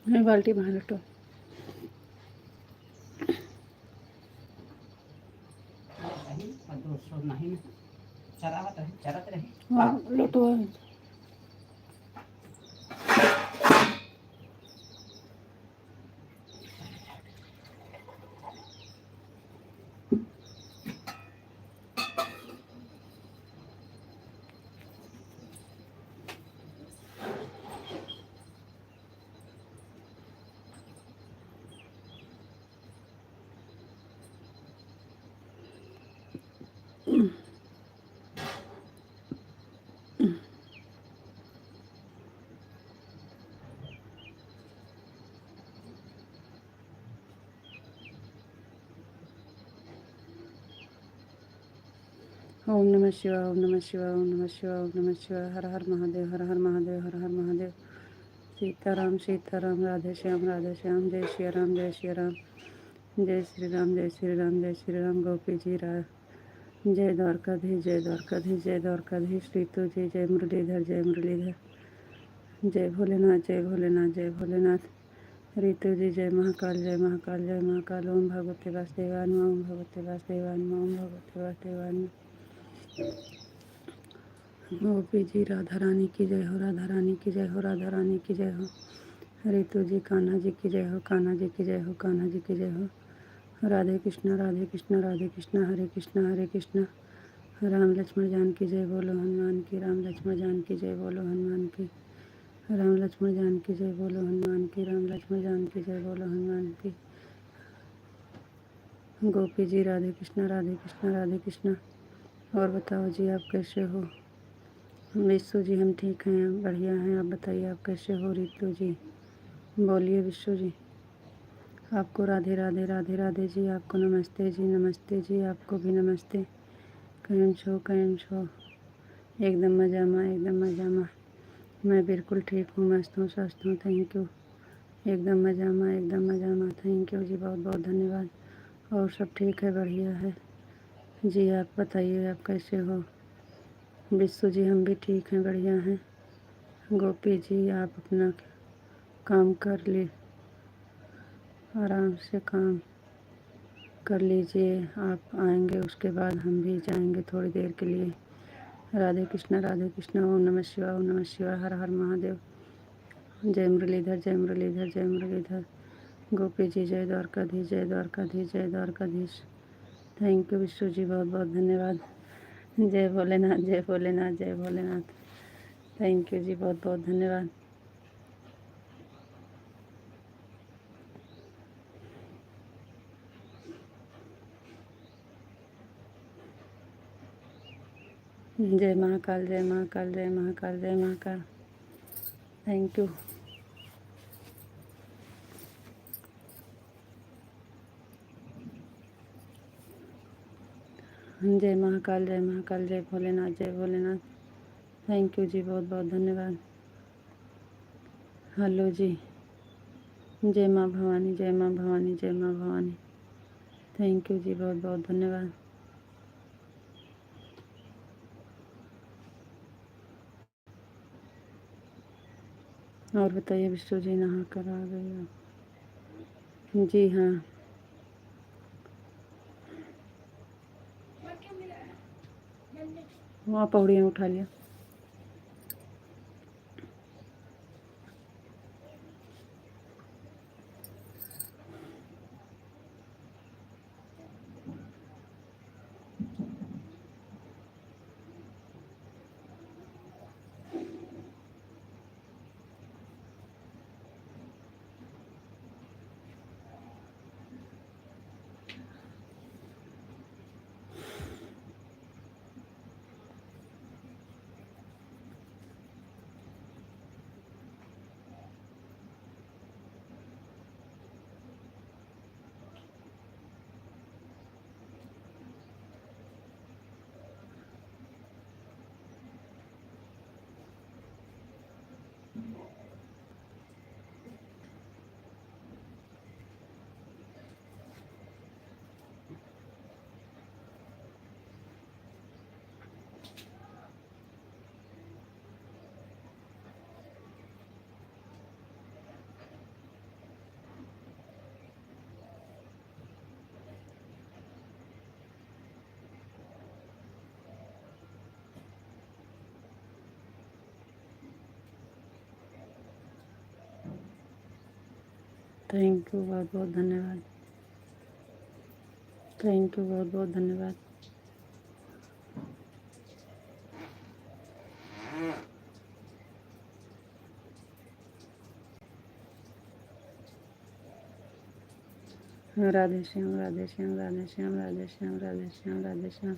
[SPEAKER 1] नहीं बाल्टी बाहर हटो। हाँ लोटो। ओम नमः शिवाय, ओम नमः शिवाय, ओम नमः शिवाय, ओम नमः शिवाय। हर हर महादेव, हर हर महादेव, हर हर महादेव। सीताराम सीताराम, राधे श्याम राधे श्याम। जय श्री राम, जय श्री राम, जय श्री राम, जय श्री राम, जय श्री राम। गोपी जी राय, जय द्वारकाधीश, जय द्वारकाधीश, जय द्वारकाधीश। रीतु जी, जय मुरलीधर, जय मुरलीधर। जय भोलेनाथ, जय भोलेनाथ, जय भोलेनाथ। रीतु जी, जय महाकाल, जय महाकाल, जय महाकाल। ओम भगवते वासुदेवाय नमः, ओम भगवते वासुदेवाय नमः, ओम भगवते वासुदेवाय नमः। गोपी जी, राधा रानी की जय हो, राधा रानी की जय हो, राधा रानी की जय हो। रीतु जी, कान्हा जी की जय हो, कान्हा जी की जय हो, कान्हा जी की जय हो। राधे कृष्णा, राधे कृष्णा, राधे कृष्णा, हरे कृष्णा, हरे कृष्णा। राम लक्ष्मण जान की जय बोलो हनुमान की, राम लक्ष्मण जान की जय बोलो हनुमान की। राम लक्ष्मण जान की जय बोलो हनुमान की, राम लक्ष्मण जान की जय बोलो हनुमान की। गोपी जी, राधे कृष्णा, राधे कृष्णा, राधे कृष्णा। और बताओ जी, आप कैसे हो? विश्व जी, हम ठीक हैं, बढ़िया हैं। आप बताइए, आप कैसे हो? रीतू जी, बोलिए विश्व जी। आपको राधे राधे, राधे राधे जी। आपको नमस्ते जी, नमस्ते जी। आपको भी नमस्ते। कैम छो, कैम छो? एकदम मजामा, एकदम मजामा। मैं बिल्कुल ठीक हूँ, मस्त हूँ, स्वस्थ हूँ। Thank you. एकदम मजामा, एकदम मजामा। थैंक यू जी, बहुत बहुत धन्यवाद। और सब ठीक है, बढ़िया है जी। आप बताइए, आप कैसे हो? विश्व जी, हम भी ठीक हैं, बढ़िया हैं। गोपी जी, आप अपना काम कर ले, आराम से काम कर लीजिए। आप आएंगे उसके बाद हम भी जाएंगे थोड़ी देर के लिए। राधे कृष्णा, राधे कृष्णा। ओम नमः शिवाय, ओम नमः शिवाय। हर हर महादेव। जय मुरलीधर, जय मुरलीधर, जय मुरलीधर। गोपी जी, जय द्वारकाधीश, जय द्वारकाधीश, जय द्वारकाधीश। थैंक यू विश्व जी, बहुत बहुत धन्यवाद। जय भोलेनाथ, जय भोलेनाथ, जय भोलेनाथ। थैंक यू जी, बहुत बहुत धन्यवाद। जय महाकाल, जय महाकाल, जय महाकाल, जय महाकाल। Thank you. जय महाकाल, जय महाकाल, जय भोलेनाथ, जय भोलेनाथ। थैंक यू जी, बहुत बहुत धन्यवाद। हेलो जी। जय माँ भवानी, जय माँ भवानी, जय माँ भवानी। थैंक यू जी, बहुत बहुत धन्यवाद। और बताइए विष्णु जी, नहा कर आ गई आप? जी हाँ। वहाँ पौड़ियाँ उठा लिया। थैंक यू, बहुत बहुत धन्यवाद। थैंक यू, बहुत बहुत धन्यवाद। राधे श्याम, राधे श्याम, राधे श्याम, राधे श्याम, राधे श्याम, राधे श्याम।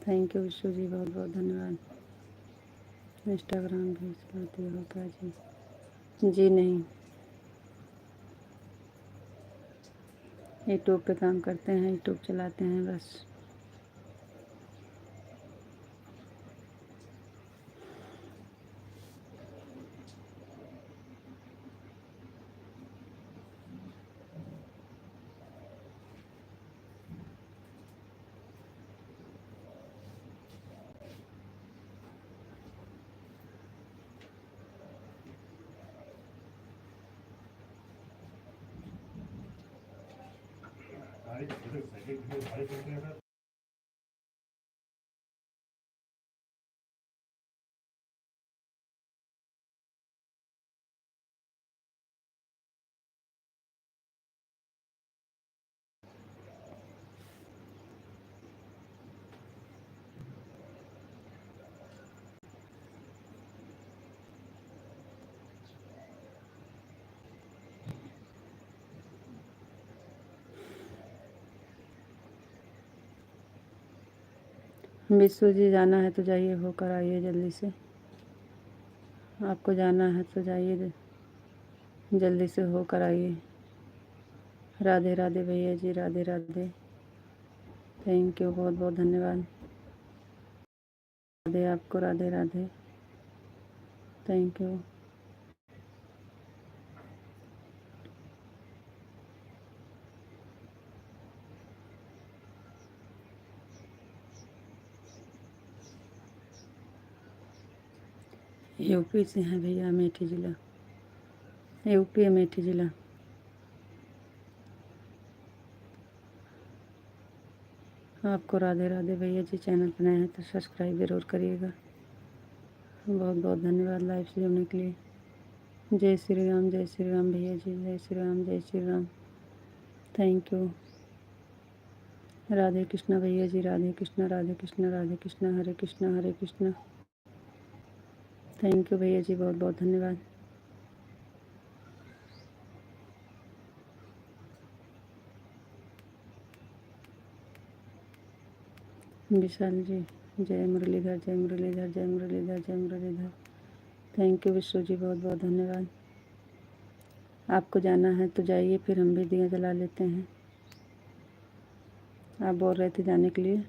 [SPEAKER 1] थैंक यू विशु जी, बहुत बहुत धन्यवाद। इंस्टाग्राम भी चलाती हो क्या जी? जी नहीं, यूट्यूब पे काम करते हैं, यूट्यूब चलाते हैं बस। विशु जी, जाना है तो जाइए, होकर आइए जल्दी से। आपको जाना है तो जाइए, जल्दी से होकर आइए। राधे राधे भैया जी, राधे राधे। थैंक यू, बहुत बहुत धन्यवाद। राधे आपको, Radhe Radhe. Thank you. UP से हैं भैया, अमेठी ज़िला। यूपी अमेठी ज़िला। आपको राधे राधे भैया जी। चैनल पर नए हैं तो सब्सक्राइब ज़रूर करिएगा। बहुत बहुत धन्यवाद लाइव से जुड़ने के लिए। जय श्री राम, जय श्री राम भैया जी, जय श्री राम, जय श्री राम। Thank you. राधे कृष्णा भैया जी, राधे कृष्णा, राधे कृष्णा, राधे कृष्णा, हरे कृष्णा, हरे कृष्णा। थैंक यू भैया जी, बहुत बहुत धन्यवाद। विशाल जी, जय मुरलीधर, जय मुरलीधर, जय मुरलीधर, जय मुरलीधर। थैंक यू विश्व जी, बहुत बहुत धन्यवाद। आपको जाना है तो जाइए, फिर हम भी दिया जला लेते हैं। आप बोल रहे थे जाने के लिए।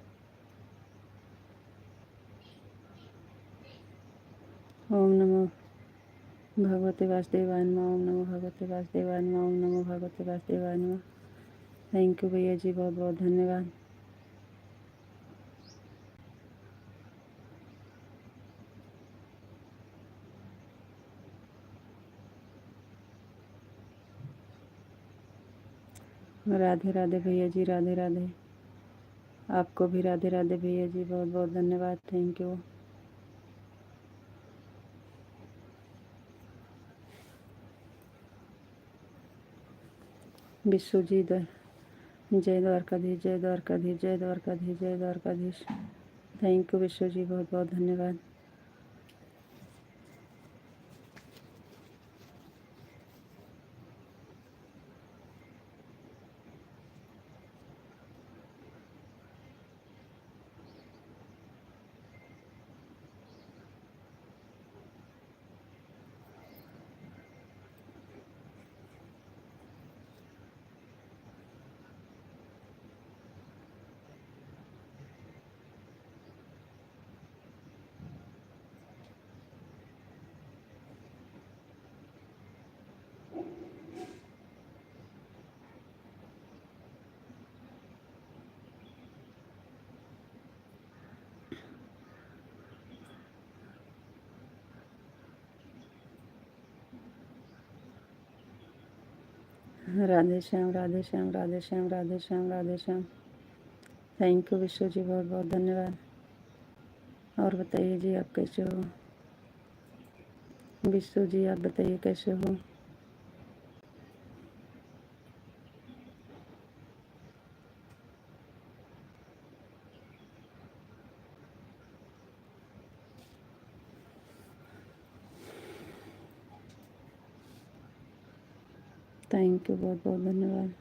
[SPEAKER 1] ओम नमो भगवते वासुदेवाय नमः, ओम नमो भगवते वासुदेवाय नमः, ओम नमो भगवते वासुदेवाय नमः। थैंक यू भैया जी, बहुत बहुत धन्यवाद। राधे राधे भैया जी, राधे राधे। आपको भी राधे राधे भैया जी, बहुत बहुत धन्यवाद। Thank you. विश्व जी, जय द्वारकाधीश, जय द्वारकाधीश, जय द्वारकाधीश, जय द्वारकाधीश। थैंक यू विश्व जी, बहुत बहुत धन्यवाद। राधे श्याम, राधे श्याम, राधे श्याम, राधे श्याम, राधे श्याम। थैंक यू विश्व जी, बहुत बहुत धन्यवाद। और बताइए जी, आप कैसे हो? विश्व जी, आप बताइए कैसे हो? थैंक यू, बहुत बहुत धन्यवाद।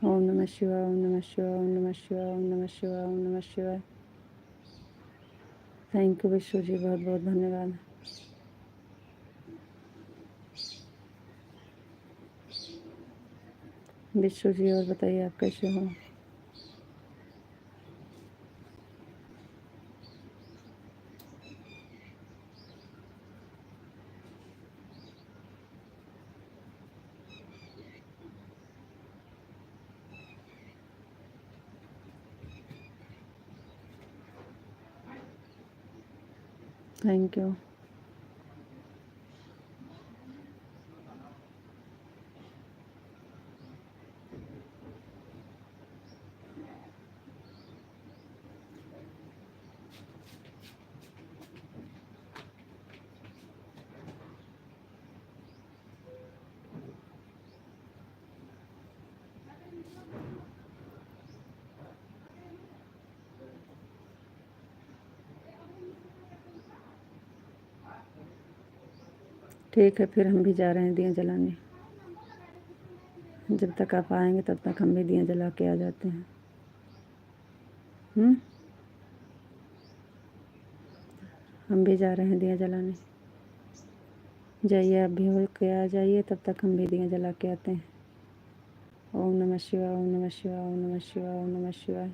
[SPEAKER 1] ओम नमः शिवाय, ओम नमः शिवाय, ओम नमः शिवाय, ओम नमः शिवाय, ओम नमः शिवाय। थैंक यू विश्व जी, बहुत बहुत धन्यवाद। विश्व जी, और बताइए आप कैसे हो? Thank you. ठीक है, फिर हम भी जा रहे हैं दिया जलाने। जब तक आप आएंगे तब तक हम भी दिया जला के आ जाते हैं। हम भी जा रहे हैं दिया जलाने। जाइए, आप भी हो के आ जाइए, तब तक हम भी दिया जला के आते हैं। ओम नमः शिवाय, ओम नमः शिवाय, ओम नमः शिवाय, ओम नमः शिवाय।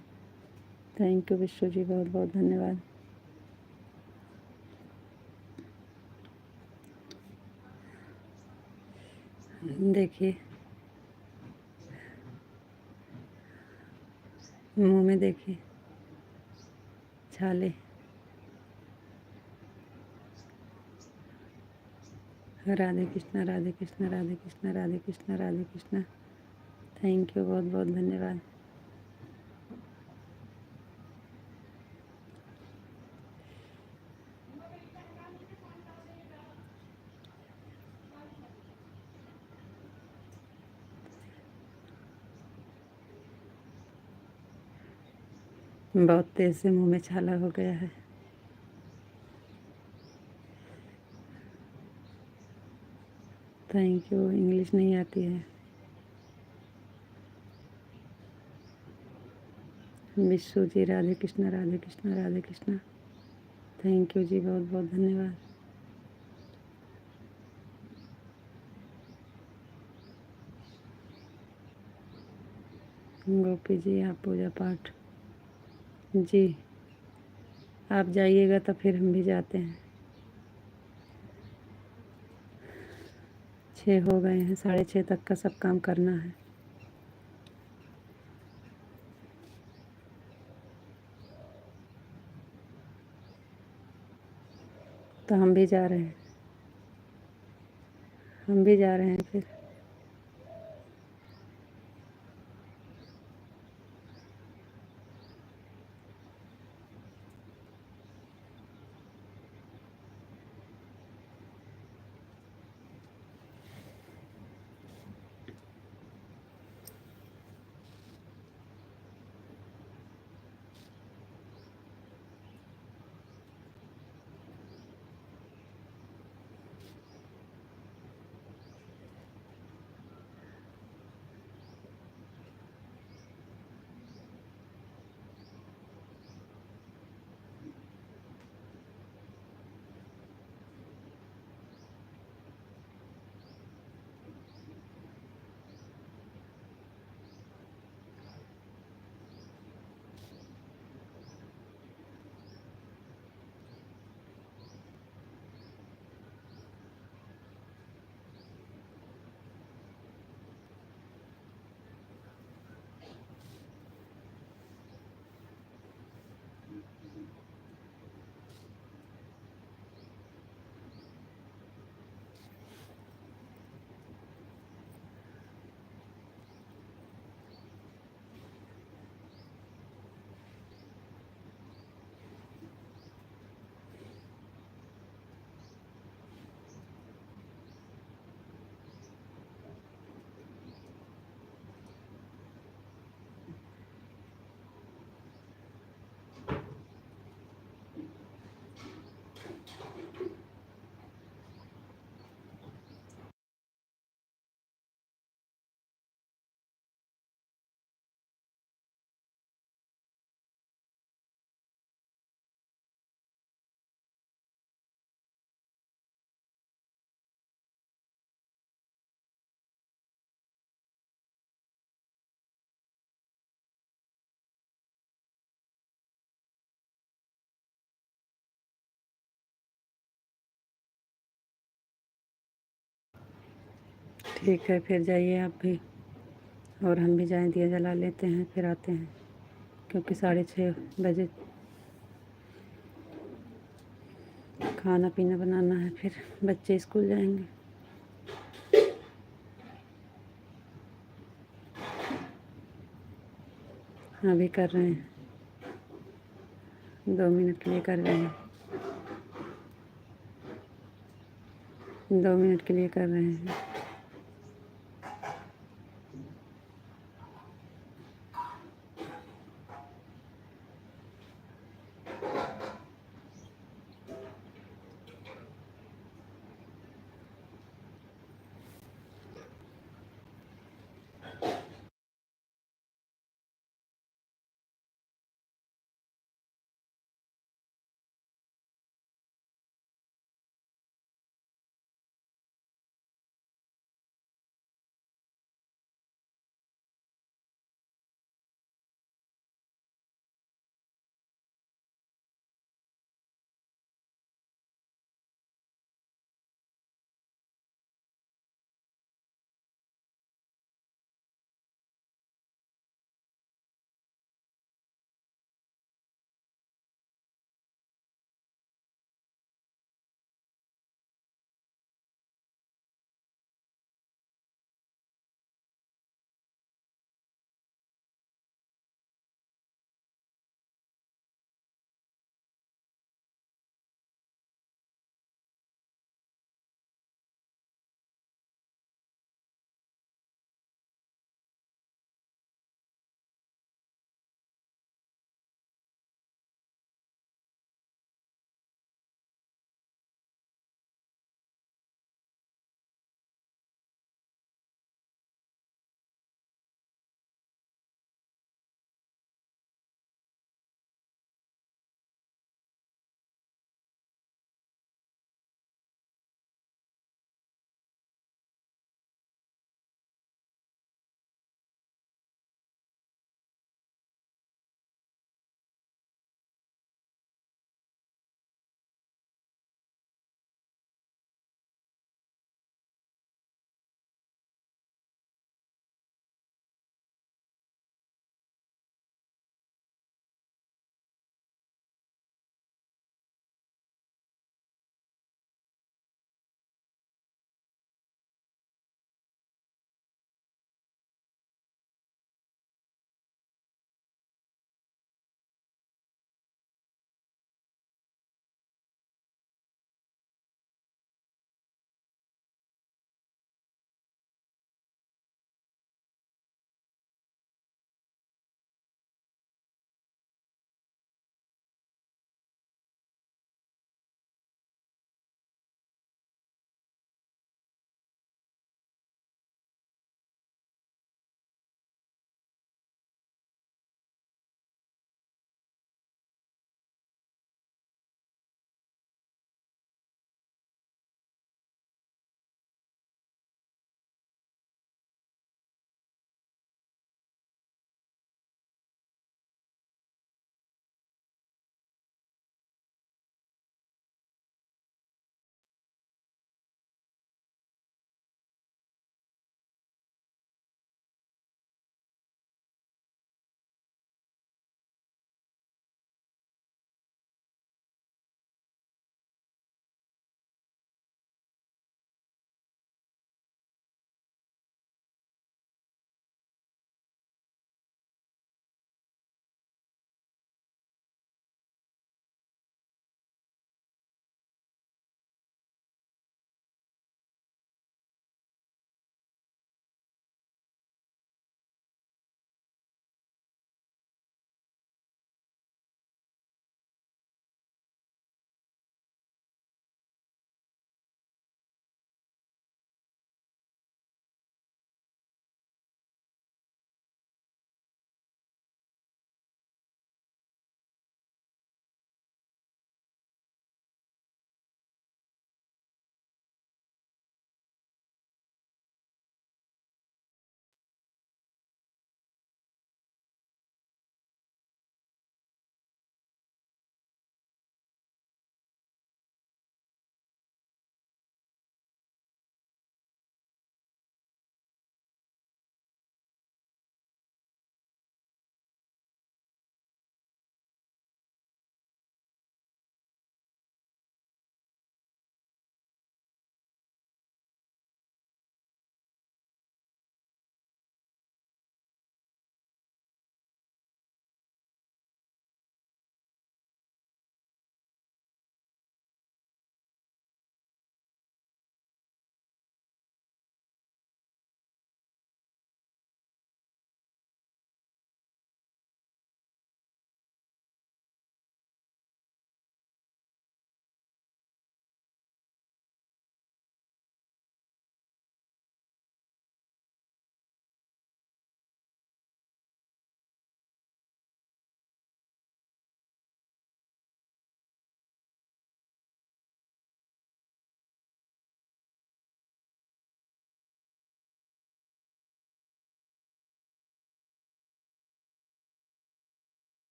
[SPEAKER 1] थैंक यू विश्व जी, बहुत बहुत धन्यवाद। देखिए, मुंह में देखिए छाले। राधे कृष्णा, राधे कृष्णा, राधे कृष्णा, राधे कृष्णा, राधे कृष्णा। थैंक यू, बहुत बहुत धन्यवाद। बहुत तेज़ से मुंह में छाला हो गया है। थैंक यू, इंग्लिश नहीं आती है। विश्व जी, राधे कृष्णा, राधे कृष्णा, राधे कृष्णा। थैंक यू जी, बहुत बहुत धन्यवाद। गोपी जी, आप पूजा पाठ जी, आप जाइएगा तो फिर हम भी जाते हैं। 6 हो गए हैं, 6:30 तक का सब काम करना है। तो हम भी जा रहे हैं, हम भी जा रहे हैं फिर। ठीक है, फिर जाइए आप भी, और हम भी जाएं, दिया जला लेते हैं, फिर आते हैं, क्योंकि 6:30 बजे खाना पीना बनाना है, फिर बच्चे स्कूल जाएंगे। अभी कर रहे हैं, 2 मिनट के लिए कर रहे हैं, 2 मिनट के लिए कर रहे हैं।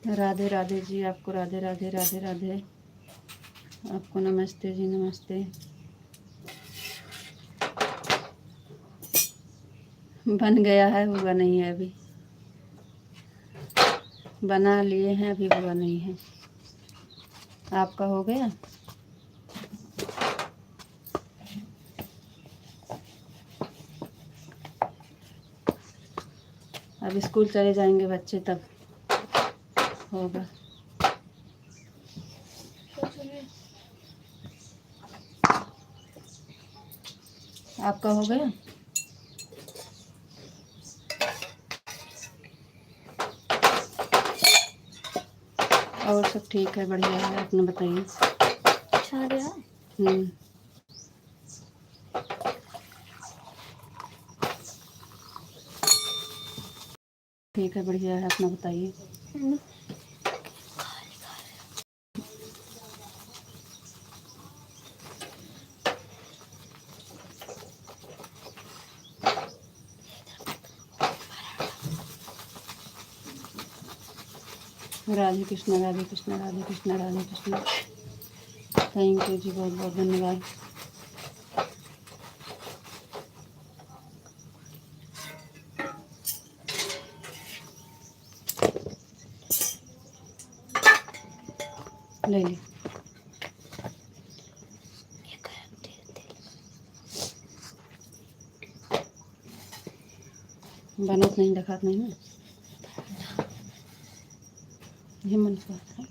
[SPEAKER 1] राधे राधे जी, आपको राधे राधे राधे राधे, आपको नमस्ते जी, नमस्ते। बन गया है, हुआ नहीं है अभी। बना लिए हैं, अभी हुआ नहीं है। आपका हो गया? अब स्कूल चले जाएंगे बच्चे तब होगा। आपका हो गया? और सब ठीक है, बढ़िया है, अपना बताइए। ठीक है, बढ़िया है, अपना बताइए। राधे कृष्ण राधे कृष्ण राधे कृष्ण राधे कृष्ण। थैंक यू जी, बहुत बहुत धन्यवाद। ले ली। बनत नहीं, दिखात नहीं ना, ये मन का है।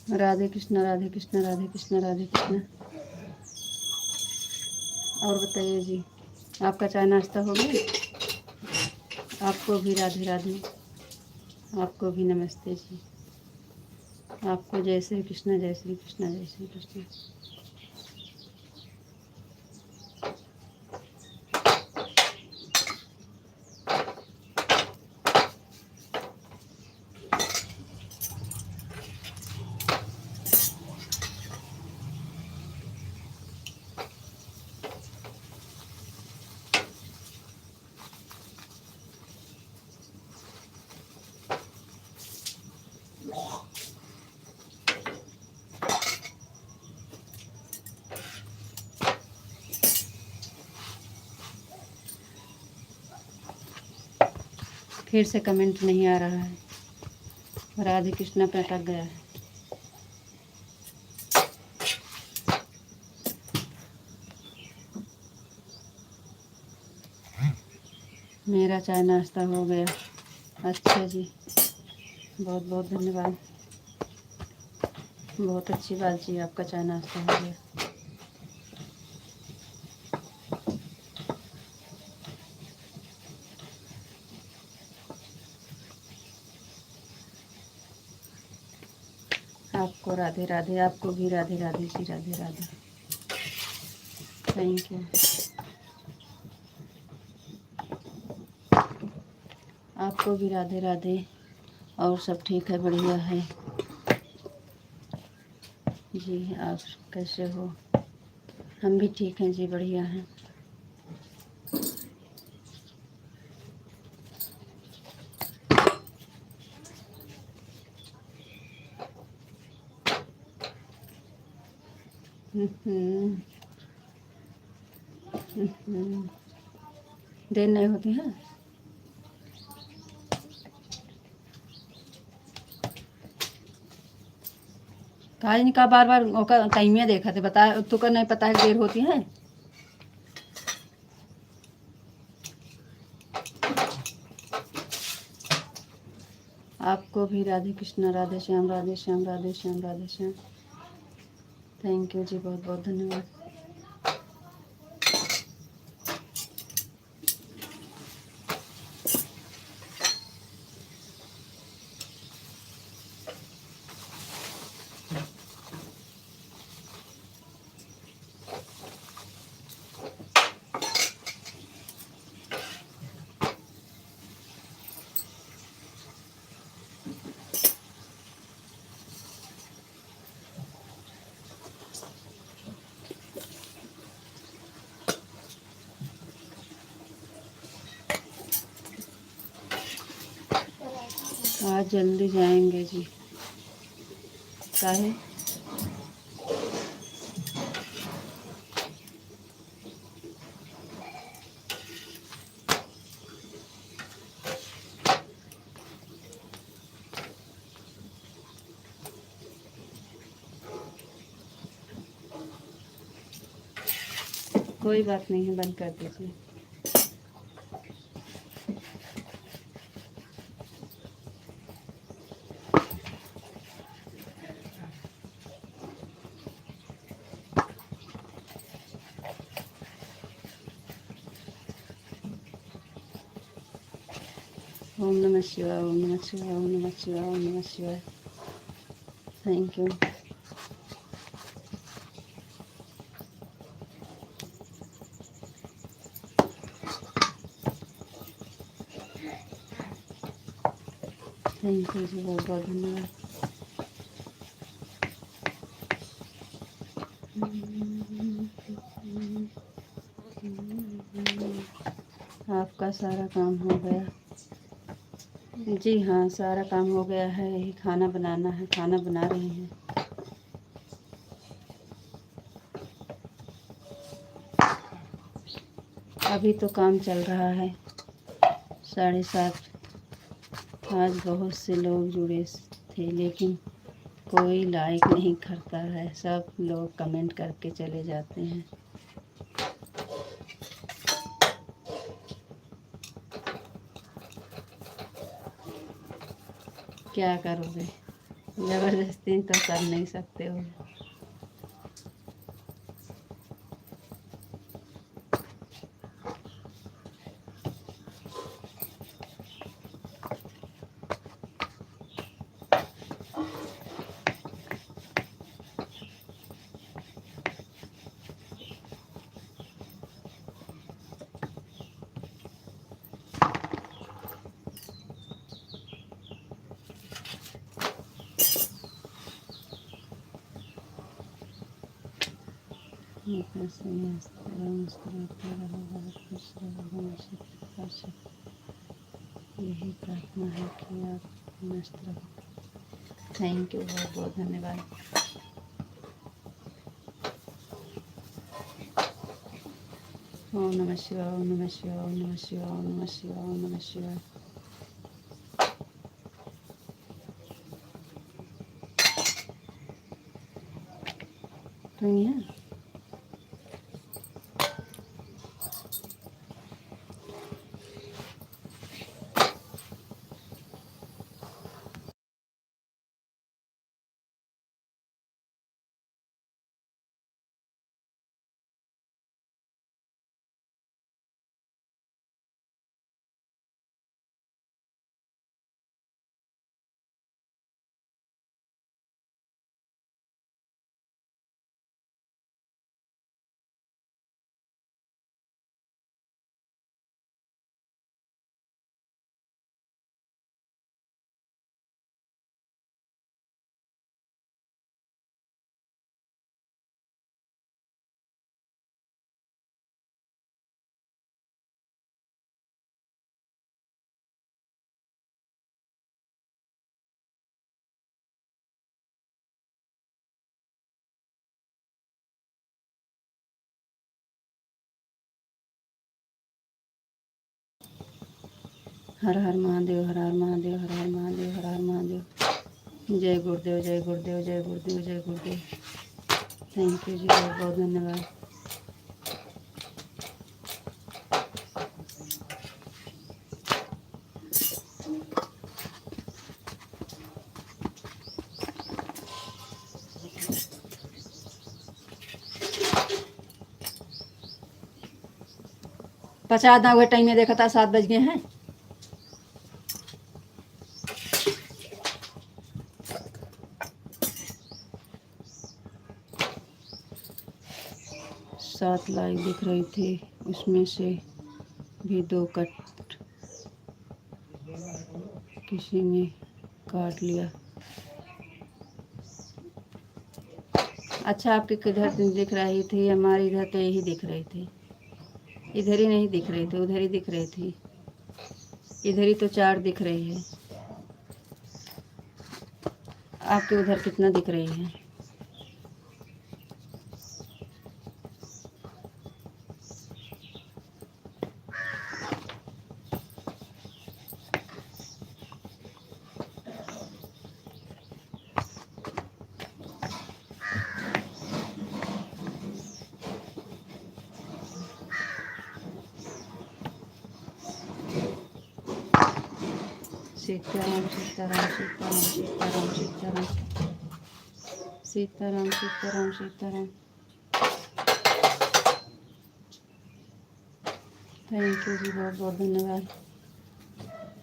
[SPEAKER 1] राधे कृष्ण राधे कृष्ण राधे कृष्ण राधे कृष्ण। और बताइए जी, आपका चाय नाश्ता हो गया? आपको भी राधे राधे, आपको भी नमस्ते जी। आपको जय श्री कृष्ण, जय श्री कृष्ण, जय श्री कृष्ण। फिर से कमेंट नहीं आ रहा है, राधे कृष्ण पे अटक गया है। मेरा चाय नाश्ता हो गया। अच्छा जी, बहुत बहुत धन्यवाद, बहुत अच्छी बात जी, आपका चाय नाश्ता हो गया। आपको राधे राधे, आपको भी राधे राधे जी, राधे राधे। Thank you. आपको भी राधे राधे। और सब ठीक है, बढ़िया है जी। आप कैसे हो? हम भी ठीक हैं जी, बढ़िया हैं। देर नहीं होती है। काहे नहीं, का बार बार ओका टाइमिया देखा थे, बता तो का नहीं पता है देर होती है। आपको भी राधे कृष्ण, राधे श्याम, राधे श्याम, राधे श्याम, राधे श्याम। थैंक यू जी, बहुत बहुत धन्यवाद। आज जल्दी जाएंगे जी। काहे? कोई बात नहीं है, बंद कर दीजिए। ओम नमः शिवाय, ओम नमः शिवाय, ओम नमः शिवाय, ओम नमः शिवाय। Thank you. थैंक यू जी, बहुत बहुत धन्यवाद। आपका सारा काम हो गया? जी हाँ, सारा काम हो गया है, यही खाना बनाना है, खाना बना रहे हैं। अभी तो काम चल रहा है। 7:30। आज बहुत से लोग जुड़े थे, लेकिन कोई लाइक नहीं करता है, सब लोग कमेंट करके चले जाते हैं। क्या करोगे, ज़बरदस्ती तो कर नहीं सकते हो। ऐसे ही हंसते रहो, मुस्कुराते रहो, बहुत खुश रहो, हमेशा प्रकाश। यही प्रार्थना है कि आप मस्त रहो। थैंक यू, बहुत बहुत धन्यवाद। ओम नमः शिवाय, ओम नमः शिवाय, ओम नमः शिवाय, ओम नमः शिवाय, ओम नमः शिवाय। सुनिए, 'हर हर महादेव, हर हर महादेव, हर हर महादेव, हर हर महादेव'। जय गुरुदेव, जय गुरुदेव, जय गुरुदेव, जय गुरुदेव। थैंक यू जी, बहुत बहुत धन्यवाद। पचा दा हुए टाइम में देखा था 7 बज गए हैं। सात लाइक दिख रही थी, उसमें से भी 2 कट किसी ने काट लिया। अच्छा, आपके किधर दिख रही थी? हमारे इधर तो यही दिख रही थी, इधर ही नहीं दिख रही थी, उधर ही दिख रही थी। इधर ही तो 4 दिख रही है। आपके उधर कितना दिख रही है? सीताराम सीताराम सीताराम सीताराम सीताराम सीताराम सीताराम सीताराम। थैंक यू जी, बहुत बहुत धन्यवाद।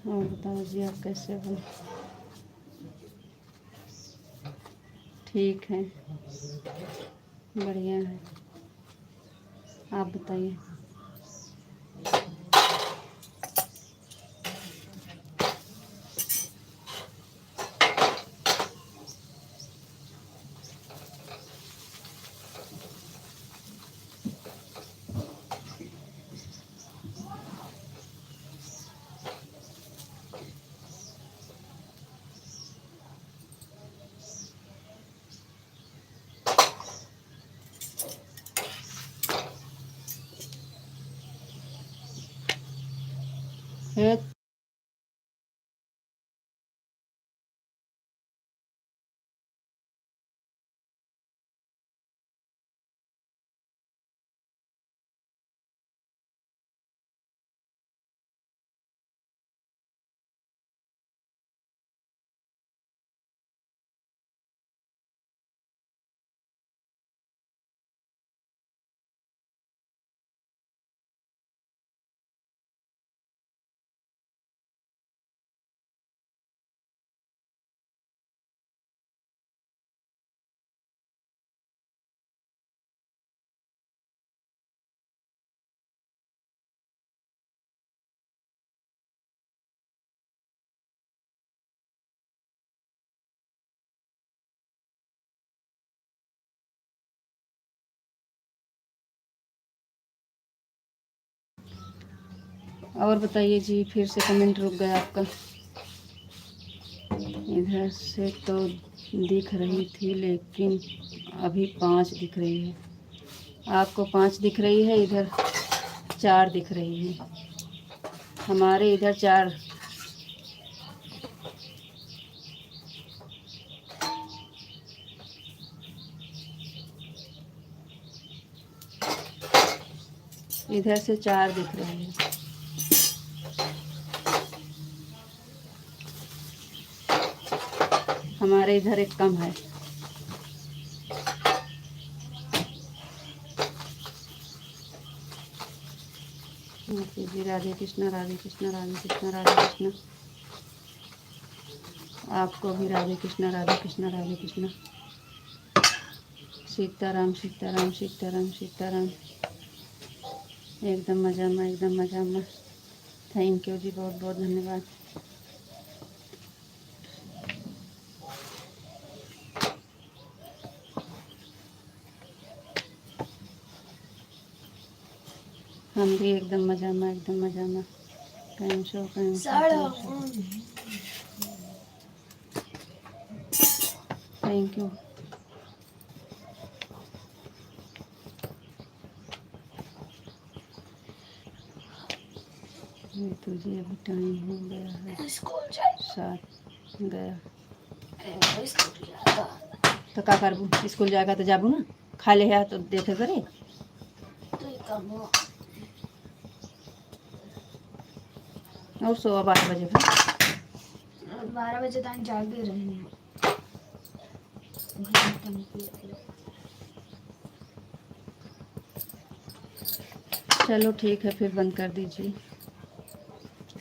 [SPEAKER 1] और बताओ जी, आप कैसे हो? ठीक है, बढ़िया है। आप बताइए। है और बताइए जी, फिर से कमेंट रुक गया आपका। इधर से तो दिख रही थी, लेकिन अभी 5 दिख रही है। आपको 5 दिख रही है, इधर 4 दिख रही है। हमारे इधर 4। इधर से 4 दिख रही है। हमारे इधर एक कम है। जी, राधे कृष्णा राधे कृष्णा राधे कृष्णा राधे कृष्णा। आपको भी राधे कृष्णा राधे कृष्णा राधे कृष्णा। सीताराम सीताराम सीताराम सीताराम। एकदम मजा में, एकदम मजा में। थैंक यू जी, बहुत बहुत धन्यवाद। हम भी एकदम मजा में, एकदम मजा में। कैंसो थैंक यू। तो जी अभी टाइम हो गया है 7 गया। तो का करबू? स्कूल जाएगा तो जाबू ना, खा ले है तो देखे करे। और 12 बजे का
[SPEAKER 2] 12 बजे तक जागे रहे।
[SPEAKER 1] चलो ठीक है, फिर बंद कर दीजिए।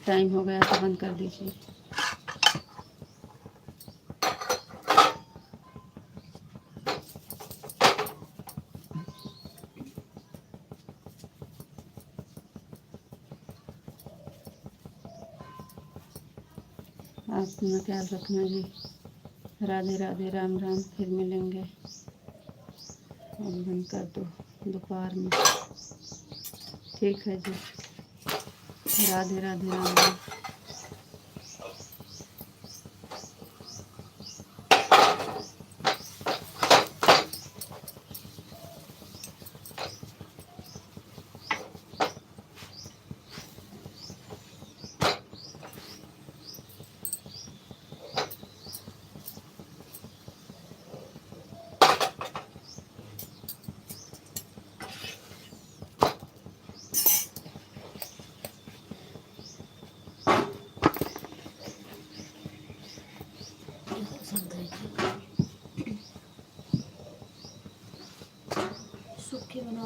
[SPEAKER 1] टाइम हो गया तो बंद कर दीजिए। आप अपना ख्याल रखना जी। राधे राधे, राम राम। फिर मिलेंगे। अब बंद कर दो दोपहर में। ठीक है जी। राधे राधे, राम राम।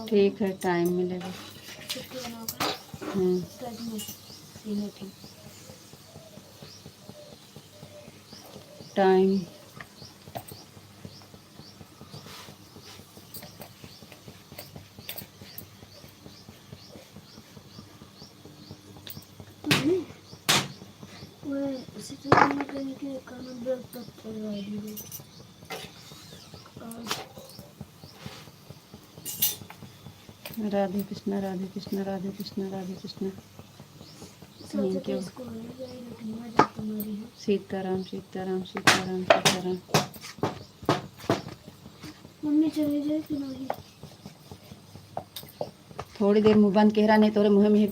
[SPEAKER 1] ठीक है, टाइम मिलेगा।
[SPEAKER 2] चुटकी बनाकर तब में सीने थी।
[SPEAKER 1] टाइम
[SPEAKER 2] उसी तरह मैं कहीं के कानून ब्रेक तक करवा दी।
[SPEAKER 1] Radhe Krishna, Radhe Krishna, Radhe Krishna, Radhe Krishna. Thank you. Sitaram, Sitaram, Sitaram, Sitaram.
[SPEAKER 2] Mummy चली जाए कि नहीं?
[SPEAKER 1] थोड़ी देर मुँह बंद कह रहा, नहीं तोरे मुँह में ही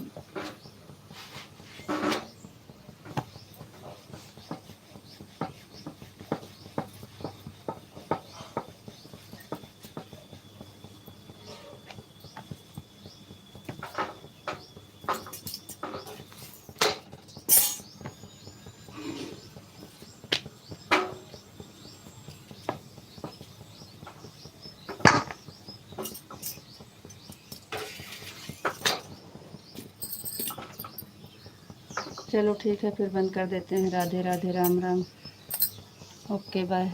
[SPEAKER 1] चलो ठीक है, फिर बंद कर देते हैं। Radhe Radhe, Ram Ram, okay bye.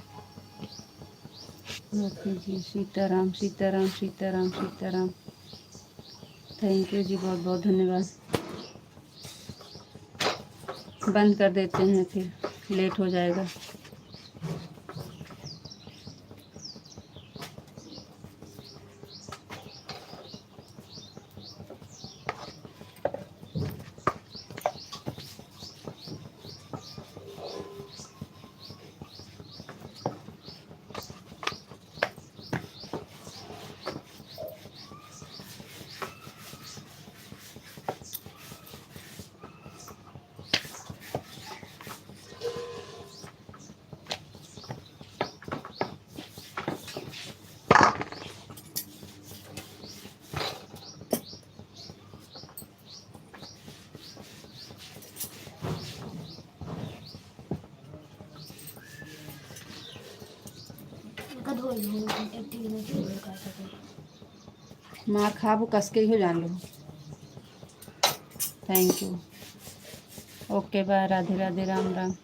[SPEAKER 1] Okay जी, सीताराम, सीताराम, सीताराम, सीताराम। थैंक यू जी, बहुत बहुत धन्यवाद। बंद कर देते हैं, फिर लेट हो जाएगा। मार खाबू कस के ही हो, जान लो। Thank you, okay bye. Radhe Radhe, Ram Ram.